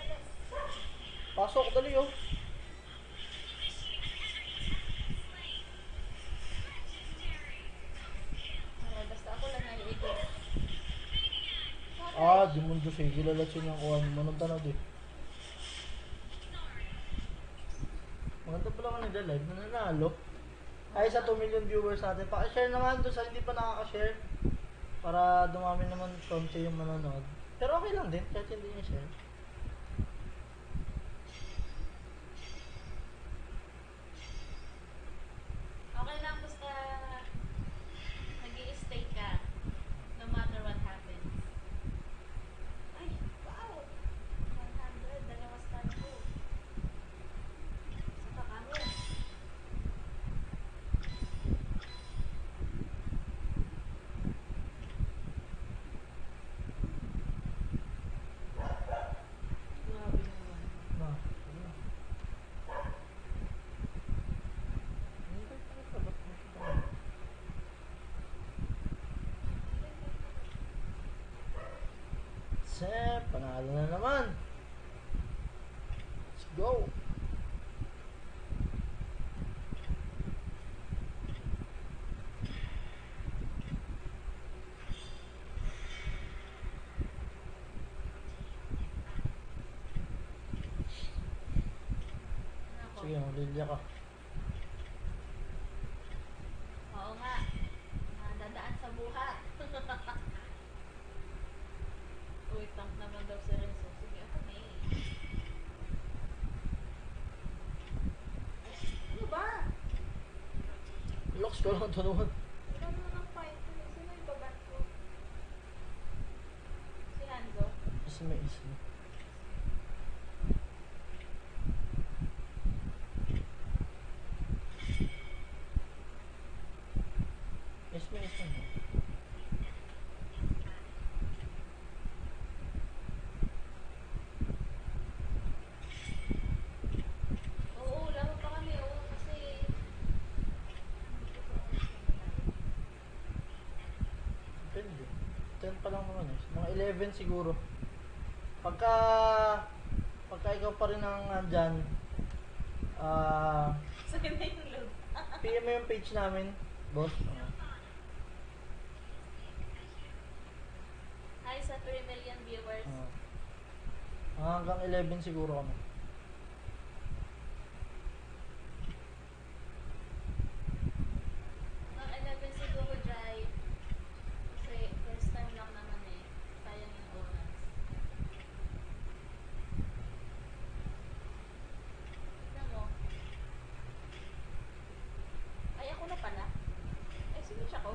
B: Mali.
A: Pasok, dali oh.
B: Okay, basta ako lang naiikot.
A: Di mundo siya. Gilalatsin yung kuha mo. Manong tanaw di. Maganda pala ka nagla-live na nanalo. Ay, sa 2 million viewers natin. Paki-share naman doon sa hindi pa nakaka-share. Para dumami naman konti yung manonood. Pero okay lang din. Kahit hindi niya share.
B: Okay lang basta nag-i-stay ka no matter what happens. Ay, wow! 100, dalawa star ko. Saka kami. Grabe naman.
A: Na. Ano? Hindi pa ito. Ba't mo ito? Panalo na naman. Let's go.
B: Ako.
A: Sige, maglilya ka.
B: Oo nga. Nadadaan sa buhat. Uy, tank naman daw si Renzo. Sige, ako na eh. Ano ba?
A: Locks ko lang ito naman.
B: Ilan mo ng fight ko? Sino yung babat ko? Si Hanzo?
A: Isme. Isme.
B: Oo, laro pa kami. Oo, kasi...
A: 11 siguro. Pagka ikaw pa rin ang andyan,
B: So, yun na yung load.
A: PM mo yung page namin, boss.
B: Hi sa 3 million viewers.
A: Hanggang 11 siguro kami.
B: Ang 11 siguro, Jai. Kasi first time lang naman eh. Sayang yung oras. Tignan mo. Ay, ako na pala. Ay, switch ako.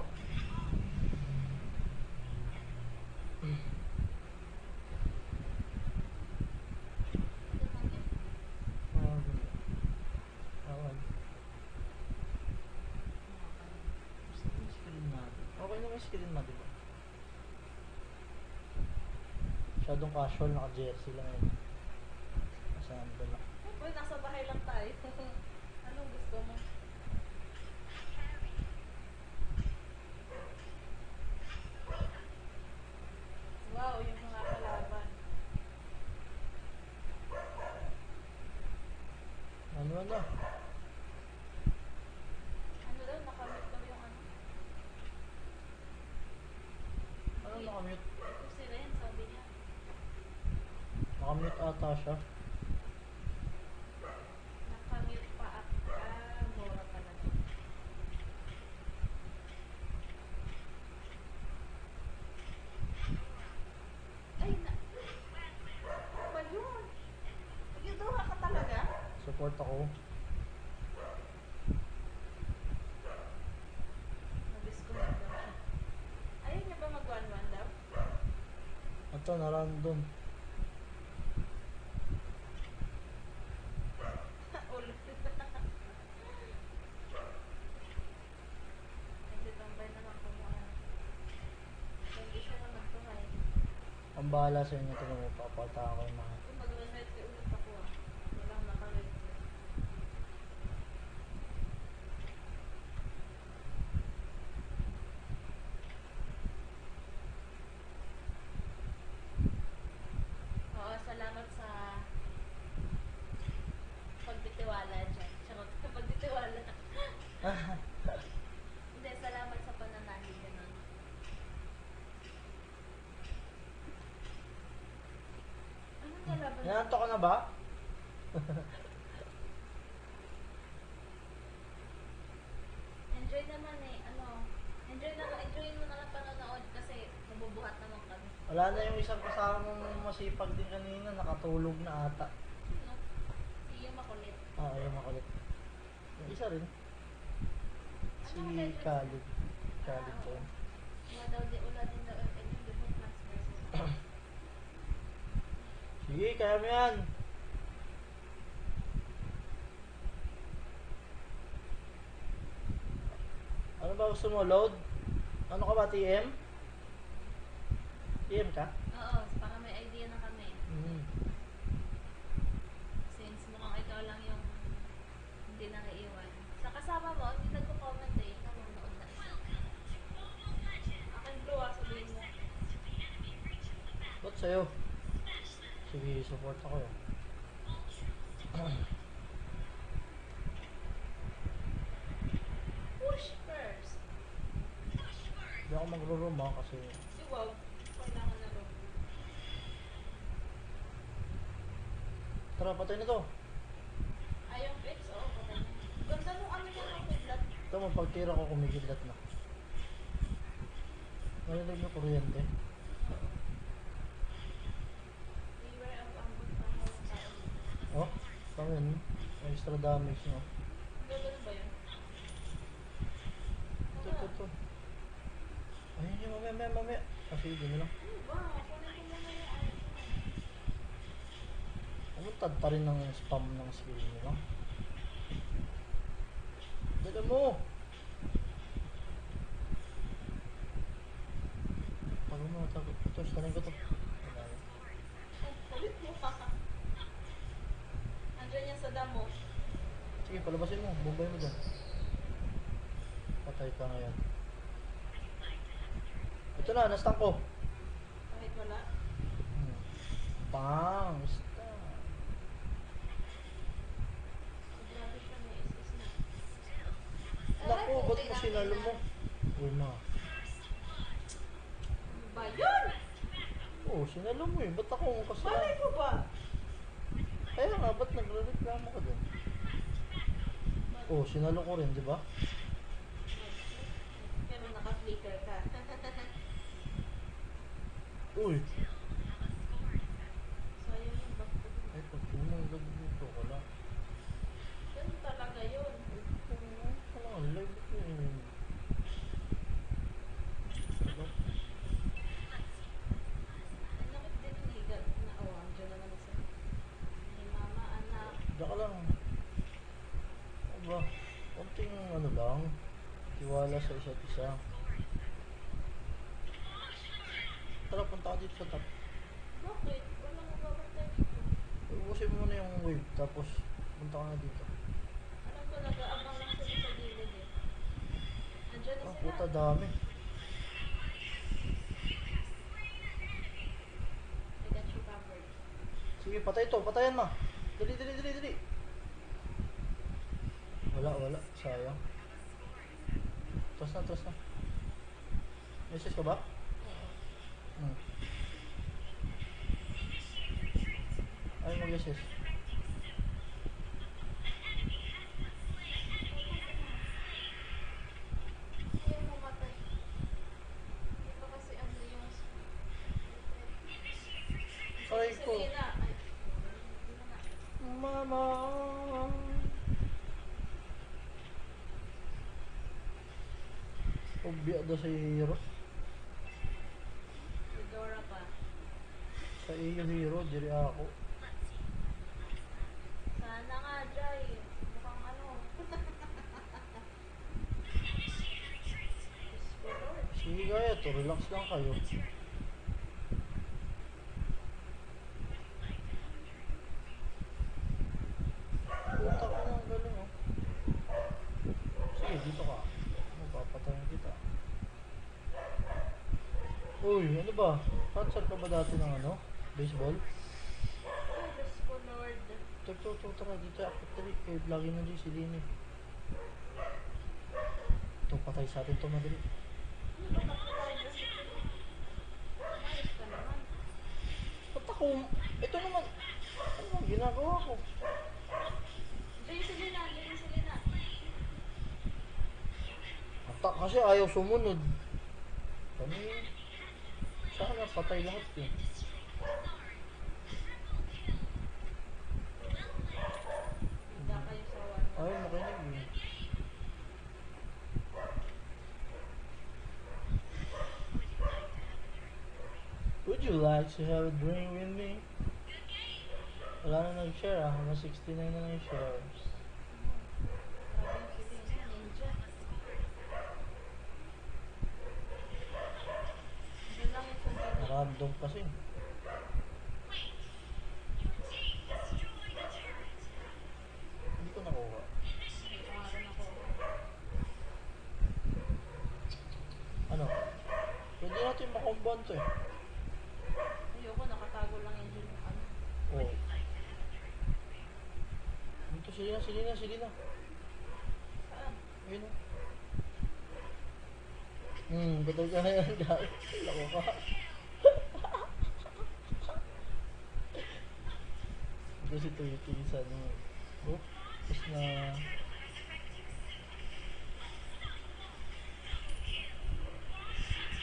B: Ito naman yun.
A: Awan. Gusto ko yung screen natin. Okay naman yung screen natin ba? Masyadong casual, naka-jersey lang yun. Sandal lang.
B: Uy, nasa bahay lang tayo. Anong gusto mo? Wow, yung mga kalaban.
A: Ano na?
B: Ano daw, nakamit daw yung ano.
A: Ano nakamute?
B: Ito si Ren, sabi niya.
A: Nakamute ata siya.
B: Nakamute pa at mura talaga. Ay, ano ba yun? Nag-yuduha ka talaga?
A: Support ako.
B: Nag-disconnect daw siya. Ayaw niya ba mag-1-1 daw?
A: Ito, na-random.
B: Ulit. Nagsitambay naman kung ano. Hindi siya na magtuhay.
A: Ang bahala sa inyo, ito mo, papalta ako yung mga.
B: Kung mag-1-1 ulit ako ah. Walang nakalit. Oo, salamat sa pagtitiwala dyan. Charot, pagtitiwala. Hindi, salamat sa pananalig ganun. Anong kalaban?
A: Nananto ka na ba?
B: Enjoy naman eh, ano, enjoy mo na lang panonood kasi mabubuhat naman kami.
A: Wala na yung isang kasama mong masipag din kanina, nakatulog na ata.
B: Sino? Si yung makulit.
A: Yung makulit. Yung isa rin. Si
B: Ano ulit yun?
A: Khalid. Khalid ko yun.
B: Wala din daw yung different class versus.
A: Sige, kaya mo yan. Ano ba gusto mo? Load? Ano ka ba? TM? TM ka?
B: Oo, para may idea na kami. Since mukhang ikaw lang yung hindi naiiwan. Sa kasama mo, hindi nagko-comment eh. Nanonood na isa. Akin blue ah, sabihin mo.
A: Ba't sa'yo? Sige, support ako yun.
B: Push first.
A: Hindi ako magro-room kasi
B: Si Wow, kailangan na rin.
A: tara, patay na to.
B: Ayong fix, oo, patay na. Ganda nung ano yung mga kidlat.
A: Ito mo, pagtira ko kumikidlat na. Narinig na kuryente.
B: Beware ang ambot pa mo ng tao.
A: Oh, tama yun. Extra damage no.
B: Gagano ba yun?
A: Ito. Ayun yung mamaya. Kasi hindi mo lang.
B: Ano ba? Kunin ko muna yung ayos mo.
A: Umutad pa rin ng spam ng skill nyo lang. Dala mo! Tago. Ito, stanin ko to. Wala yun.
B: Ang kulit mo ha. Andiyan yan sa damo.
A: Sige, palabasin mo. Bumbay mo dyan. Patay ka ngayon. Ito na, nastang ko.
B: Kahit
D: Wala.
A: Bang! Stop.
D: Grabe siya, may SS na.
A: Naku, ba't mo sinalo mo? Uy, ma.
D: Ano ba yun?
A: Oo, sinalo mo eh. Ba't ako ang
D: Malay
A: kasalanan?
D: ko ba?
A: Kaya nga, ba't nagre-reklamo ka doon? Oo, sinalo ko rin, di ba?
D: Pero naka-flicker ka.
A: Uy!
D: Sayang yung back ko.
A: Ay, pag bumagag dito ko lang.
D: Ganun talaga yun.
A: Wala, live ko eh. Diba?
D: Ang lakit din yung ligat na awang. Diyan na naman sa... Hey, mama, anak.
A: Diyan ka lang. Aba, konting ano lang. Tiwala sa isa't isa. Tara, punta ka dito sa top.
D: Bakit? Walang magbabantay dito.
A: Ubusin mo muna yung wave, tapos punta ka na dito.
D: Alam ko, nag-aabang lang sila sa gilid eh. Andiyan na
A: Ah,
D: sila.
A: puta, dami.
D: I got you covered.
A: Sige, patay to. Patayan mo. Dali, dali, dali, dali. Wala. Sayang. Tras na. Message ka ba?
D: Oo.
A: Hmm. Ay, mag-assist.
D: Ayaw mamatay. Ito kasi ano yung...
A: Aray ko.
D: Selena. Ay, hindi na nga.
A: Mama. Obya daw sa hero.
D: Si Dora pa.
A: Sa iyo hero, diri ako.
D: Sana nga, Jai. Mukhang ano. Diyos ko, Lord.
A: Sige kaya to, relax lang kayo. Puta ka ng galing oh. Sige, dito ka. Mapapatayin kita. Uy, ano ba? Catcher ka ba dati ng ano? Baseball?
D: Ay, Diyos ko, Lord.
A: Tara, dito ako tali. Eh, lagi na dyan si Lini. Ito, patay sa atin to madali.
D: Ano ba kapatay dyan sa tuloy? Umayos ka naman.
A: Ba't ako? Ito naman. Ano ang ginagawa ko?
D: Jai, Selena. Jai, Selena.
A: Atak kasi ayaw sumunod. Kami, sana patay lahat eh.
D: Handa kayo sa one.
A: Ayaw makinig eh. Would you like to have a drink with me? Wala na nag-share ah. Mga 69 na lang yung shares.
D: Grabe yung Selena. Ninja. Doon lang yung sandali.
A: Random kasi. Hindi ko nakuha.
D: May pangalan ako.
A: Ano? Pwede natin makomban to eh.
D: Ayoko, nakatago lang yun dun yung ano.
A: Oo. Dito, Selena.
D: Saan?
A: Ayun o. Batol ka na yan. Lako ka. Ito si Tweety sa ano. Oh, tapos na...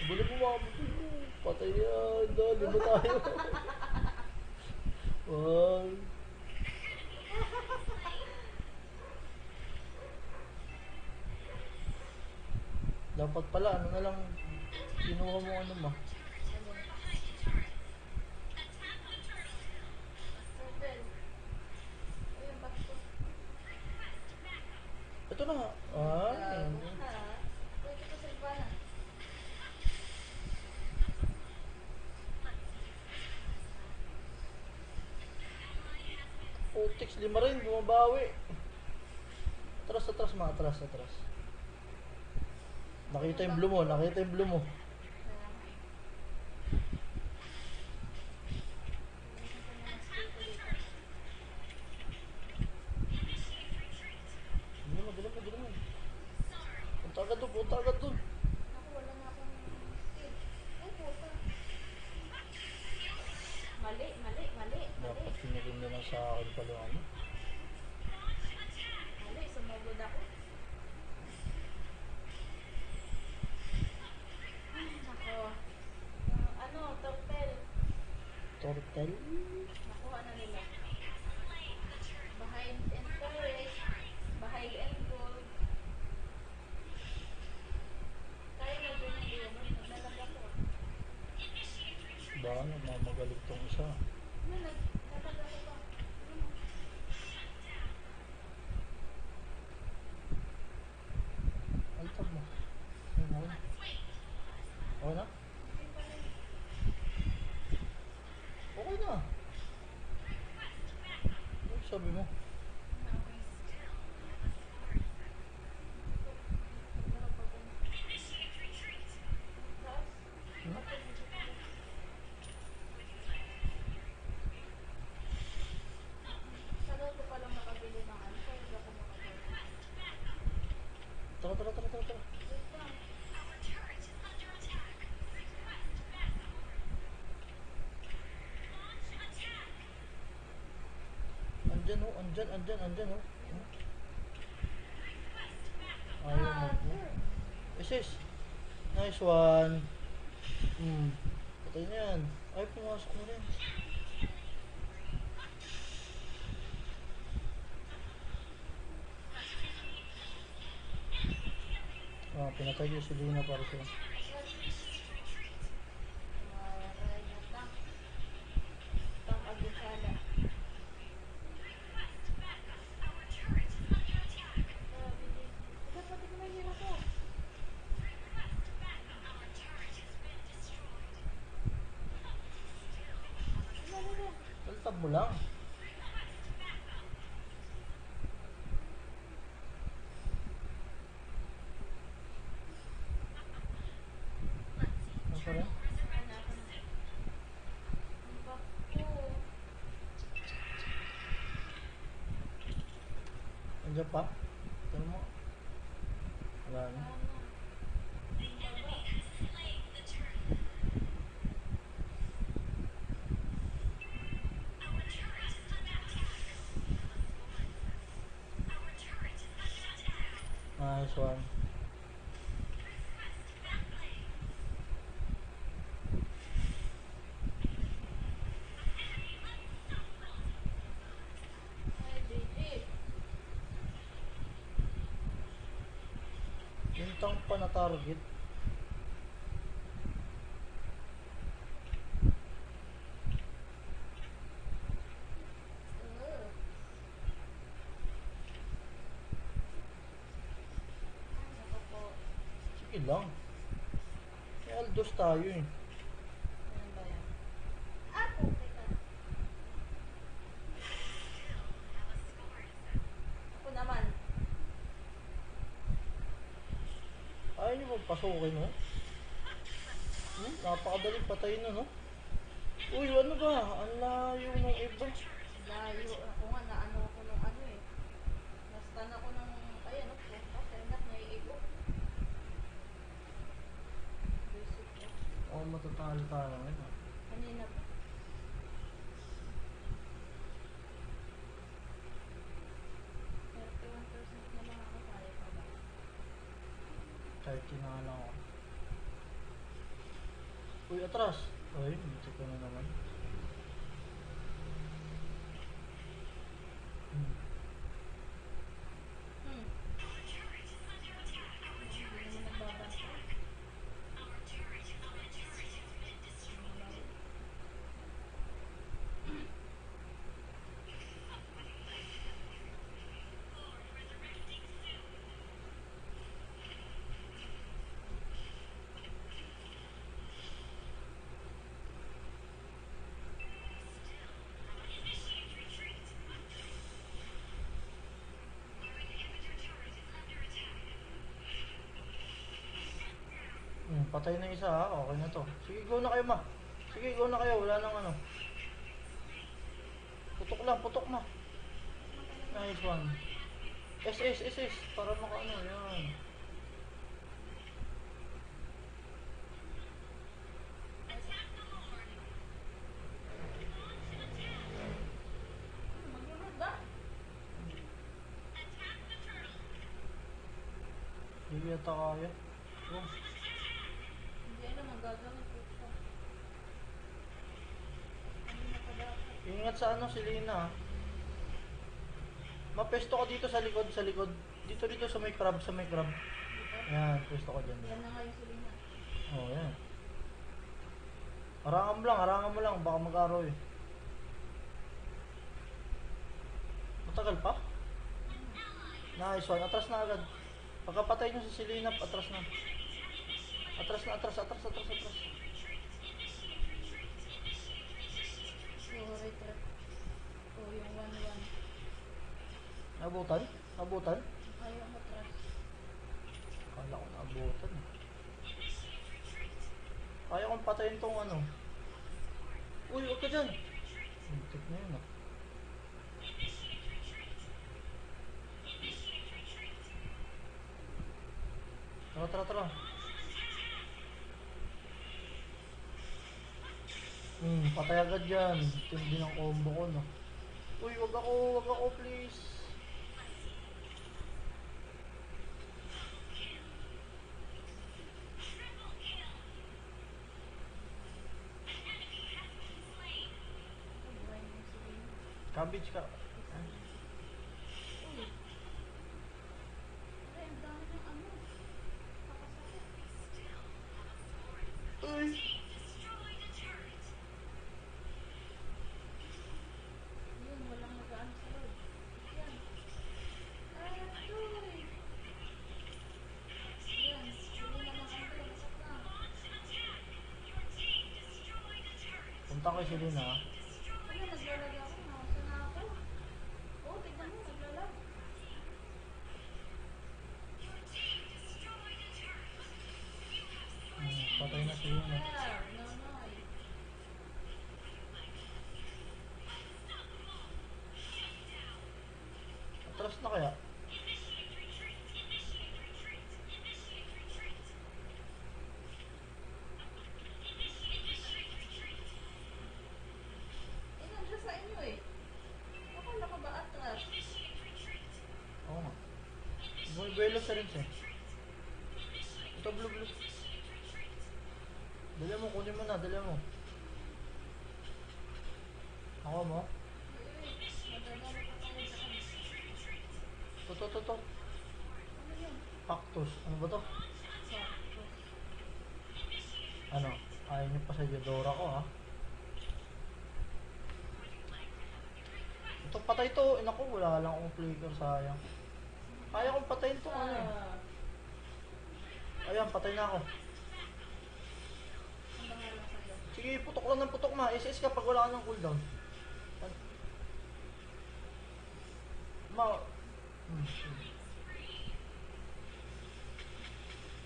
A: Buli mo mga batol mo. Patay yan. Dali ba tayo? Wag. Dapat pala, ano na lang, kinuha mo ano ma.
D: Turtle. Ayun, back to.
A: Ito na nga. Ay,
D: Gago ka. Pwede ko sa iba na.
A: Putix, lima rin, bumabawi. Atras ma, atras. Nakita yung blue mo.
D: Kaya nga eh.
A: Turtle.
D: Nakuha na nila. Behind and turret. Behind and gold. Kaya na dyan yung Leon. Naglalag ako.
A: Ba, nagmamagalit tong isa.
D: Ano, naglalag ako pa. Ano?
A: Altab mo. Ayun na. Okay na? Okay na. Ano sabi mo? Hmm?
D: Sana ko palang nakabili ng ano. Kaya hindi ako makabili.
A: Tara, tara, tara, tara, tara.
D: Wait lang.
C: Our turret is under attack. Request backup. Launch attack.
A: Andyan oh, andyan, andyan, andyan oh. Hmm?
C: Request backup.
A: Ayaw mo.
D: Sir.
A: Isis. Nice one. Hmm. Patay na yan. Ay, pumasok mo rin. Ah, pinatay niyo si Lina para siya.
D: Marayot lang. Tang agusala.
C: Request backup. Our turret is under attack.
D: Sabi din. Dapat pati ko may hira ko.
C: Request backup. Our turret has been destroyed. Still,
D: Wala, wala.
A: Altab mo lang.
C: request backup.
A: Ano pa rin?
D: Ano ako na? Ang bako.
A: Andyan pa? Tignan mo. Wala na.
D: Ano?
C: The enemy has slain the turret. Our turret is under attack. Our turret is under attack.
A: Nice one.
C: Request backplane. Enemy unstoppable.
D: Ay, baby.
A: Yung tank pa na target.
D: Ugh. Ay, naku po.
A: Sige lang. May Aldos tayo eh.
D: Ano ba yan? Ah, okay ka. Ako naman.
A: Ayaw niyo magpasukin no? Napakadaling patayin no? Uy, ano ba? Ang layo ng iba.
D: Layo. Ako nga, naano ako nung ano eh. Nastan ako nung, ay ano po, kasi anak naiigo. Basic ko.
A: Ako matatalo tayo ngayon ah.
D: Kanina pa. na lang ako, kaya pa ba?
A: 30 na nga lang ako. Uy, atras! Uy, check ko na naman. Hmm.
C: Our turret is under attack. Our
D: Hindi
C: turret
D: naman nagbabasa.
C: Our turret has been destroyed. Lord resurrecting soon. Initiate retreat. Our inhibitor turret is under attack.
A: Patay na isa ha. Okay na to. Sige, go na kayo ma. Sige, go na kayo. Wala nang ano. Putok lang, putok na. Nice one. SS. Para makaano. Yan.
C: Attack the Lord. Launch an attack.
D: Mag-remote ba?
C: Attack the turtle.
A: Hindi yata kaya. Go.
D: Hindi alam ang gagawin ko siya. Kanina pa
A: Ingat sa ano, si Lina. Mapesto ko dito sa likod, sa likod. Dito sa may crab, sa may crab.
D: Dito.
A: Yan, pesto ko dyan.
D: Yan na nga yung Selena.
A: Oh, yan. Harangan mo lang, baka mag-araw eh. Matagal pa? Nice one, atras na agad. Pagkapatay nyo si Selena, atras na. Atras.
D: So, retreat. So, yung 1-1.
A: Nabutan?
D: Ayaw matras.
A: Kala ko nabutan. Kaya kong patayin tong ano. Uy, huwag ka dyan. Muntik na yun ah. Tara. Patay agad yan. Tindi ng combo ko, no. Uy, wag ako, please.
D: Buhay yung Selena.
A: Cabbage ka.
D: Uy. Ay, ang dami ng ano. Kakasakit.
A: Uy.
D: Yun, walang nagaan sa loob. Yan. Ay, atoy. Yan, Selena ng ano, basak na.
A: Punta kay Selena. ah.
D: Ano, naglalag ako. Nakasa na ako. Oo, tignan mo, naglalag.
A: Patay na Selena.
D: There, nanay.
A: Atras na kaya?
D: Eh, nandiyan sa inyo eh. Akala ko ba atras?
A: Oo nga. Buwelo sa rin siya. Ito, blue. Dala mo, kunin mo na, dala mo. Ako mo?
D: Madadala pa tayo sa ano.
A: To.
D: Ano yun?
A: Cactus. Ano ba to?
D: Sakto.
A: Ano? Ayaw niyo pa sa Yodora ko ha? Ito, patay to. Naku, wala lang akong flicker, sayang. Kaya kong patayin to ano eh. Ayan, patay na ako.
D: Ang bahala sa'yo.
A: Sige, putok lang ng putok ma. SS ka pag wala ka ng cooldown.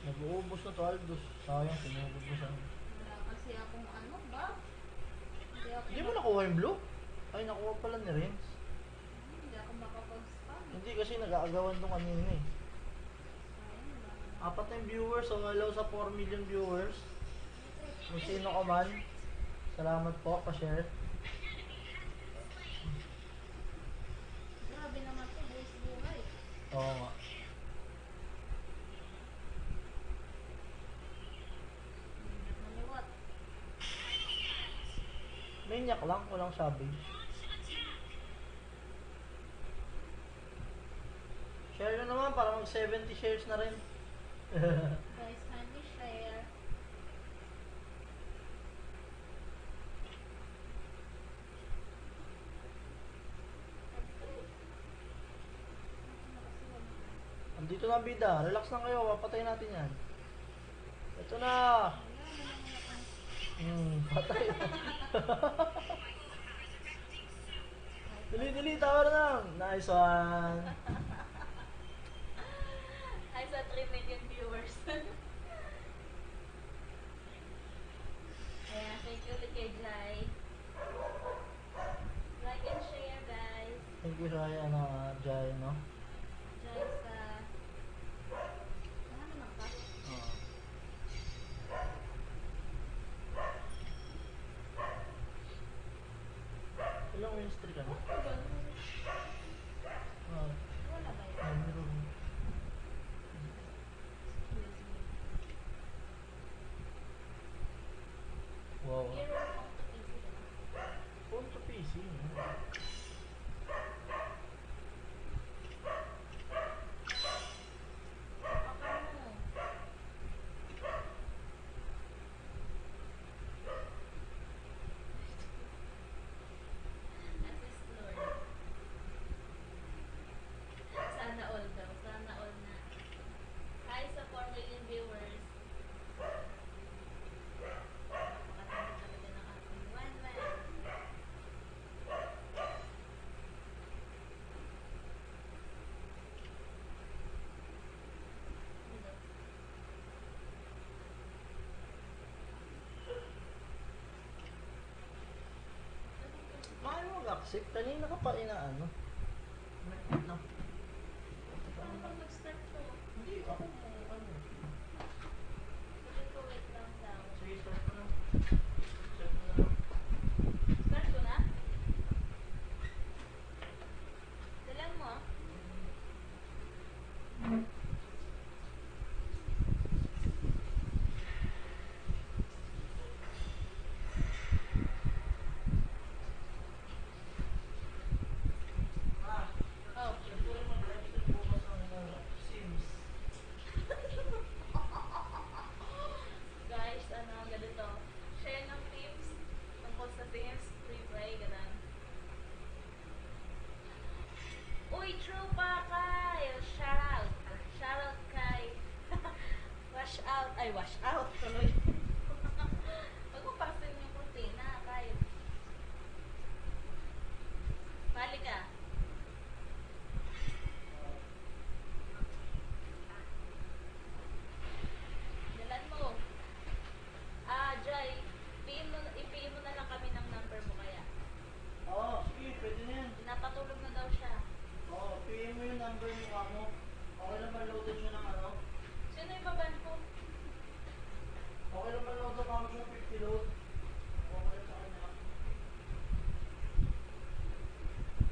A: Nag-uubos na to, Aldous. Sayang, sinugod mo sa akin.
D: Wala kasi akong ano ba?
A: Hindi mo nakuha yung blue? Ay, nakuha pala ni Renz.
D: Hindi ako makapag-spam.
A: Hindi kasi nag-aagawan tong kanina eh.
D: Ayun, wala naman.
A: Apat na yung viewers, so hello sa 4 million viewers. Kung sino ka man, salamat po, pa-share.
D: Grabe naman to, buwis buhay.
A: Oo nga.
D: Minyak na liwat.
A: Maniac lang, walang savage. Share nyo naman para mag 70 shares na rin.
D: Guys, kindly share.
A: Andito na ang bida, relax lang kayo, papatay natin yan. Ito na! Patay. Dali, tawa na lang. Nice one.
B: Ay, sa 3 million viewers. Ayan, thank you ulit kay Jai. Like and share, guys.
A: Thank you sa Jai, no?
D: Jai sa... Ano naman ka?
A: Oo. Ilang win streak ano?
D: Ganun.
A: Ah,
D: Wala
A: toxic. Kanina ka pa inaano. Wait lang.
D: Paano pag nag-start to?
A: Hindi, ako mo ano.
D: Sabi ko, wait lang daw.
A: Sige, start ko na. Start ko na lang.
D: Start ko na? Dalan mo?
A: Ah,
D: Oh.
A: siguro mag-live stream bukas ng Sims.
D: Guys, ano, ganito. Share ng tips tungkol sa Sims, free play, ganun. Uy, true pa Kyle! Shout out! Shout out kay... wash out! Ay, wash out! Tuloy. Huwag mo pasin yung kurtina, Kyle. Mali ka. Dalan mo. Ah, Jai, i-PM mo na lang kami ng number mo kaya.
A: Oo, sige, pwede na yan.
D: Pinapatulog na daw siya.
A: Oo, PM mo yung number mo kamo. Okay lang ba loaded nyo ng ano?
D: Sino yung baban ko?
A: Okay lang ba loaded kamo siya 50 load? Okay lang sa kanya.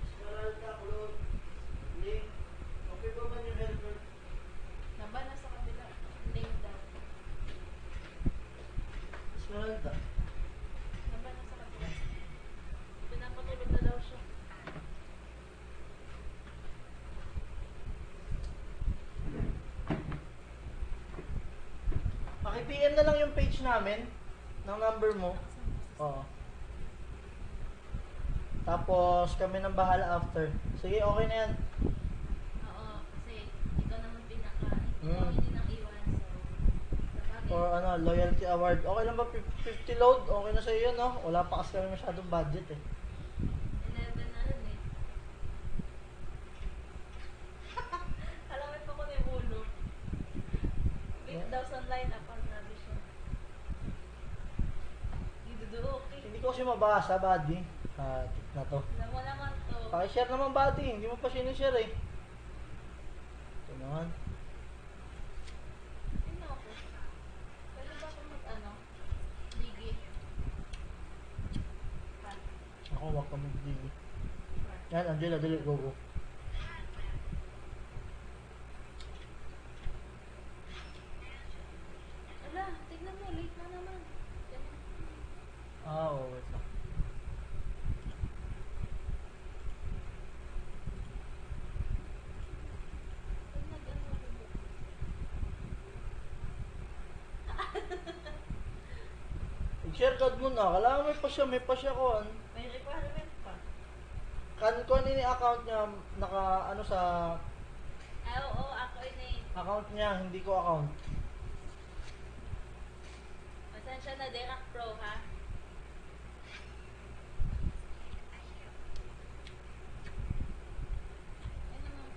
A: Esmeralda, load. Link. Okay ba ba yung helper?
D: Naba na sa kabila. Link daw.
A: Esmeralda.
D: Naba na sa kabila. Pinapatulog na daw siya.
A: Paki-PM na lang yung page namin ng number mo. Oo. Tapos kami nang bahala after. Sige, okay na yan.
D: Oo, kasi ikaw naman pinaka. Ikaw
A: Hmm.
D: hindi nang iwan. So, sabagay.
A: For ano, loyalty award. Okay lang ba 50 load? Okay na sa iyo, no? Wala pa kasi kami masyadong budget eh.
D: 11 na rin eh. Alamit pa ko na yung ulo. 8,000 line up ang grabe siya. Iduduo, okay.
A: Hindi ko kasi mabasa, buddy. Tip na to.
D: Alam mo naman to.
A: Paki-share naman, buddy. Hindi mo pa sinishare eh. Ito naman.
D: Sino ako? Pwede ba ako mag-ano? Ligi. Pa.
A: Ako, wag ka mag-dili.
D: Pa.
A: Yan, Angela, dali, go, go.
D: Ala, tignan mo, late na naman. Ganun.
A: Oo, wait lang.
D: Pag nag-ano, diba?
A: I-share card mo na. Kailangan may pasya ko.
D: May requirement pa.
A: Ko ano yung account niya, naka, ano sa
D: Ah, oo, ako ini.
A: account niya, hindi ko account.
D: Pasensya na, Derac Pro, ha? Ayun naman.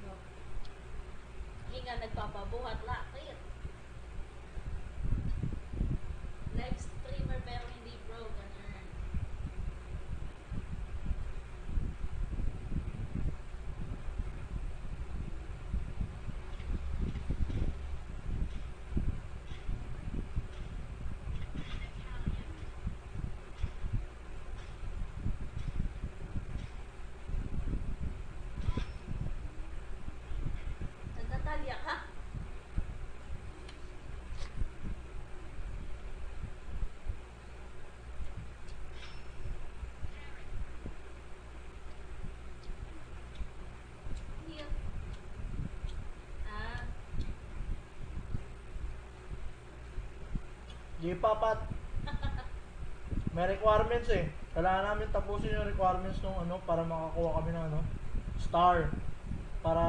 D: No. Hindi nga nagpapabuhat lakit. Live streamer pero hindi pro, ganun. Nagtatalya ka? Iya. Ah,
A: Di papat. May requirements eh. Kailangan namin tapusin yung requirements nung ano para makakuha kami ng ano, star. Para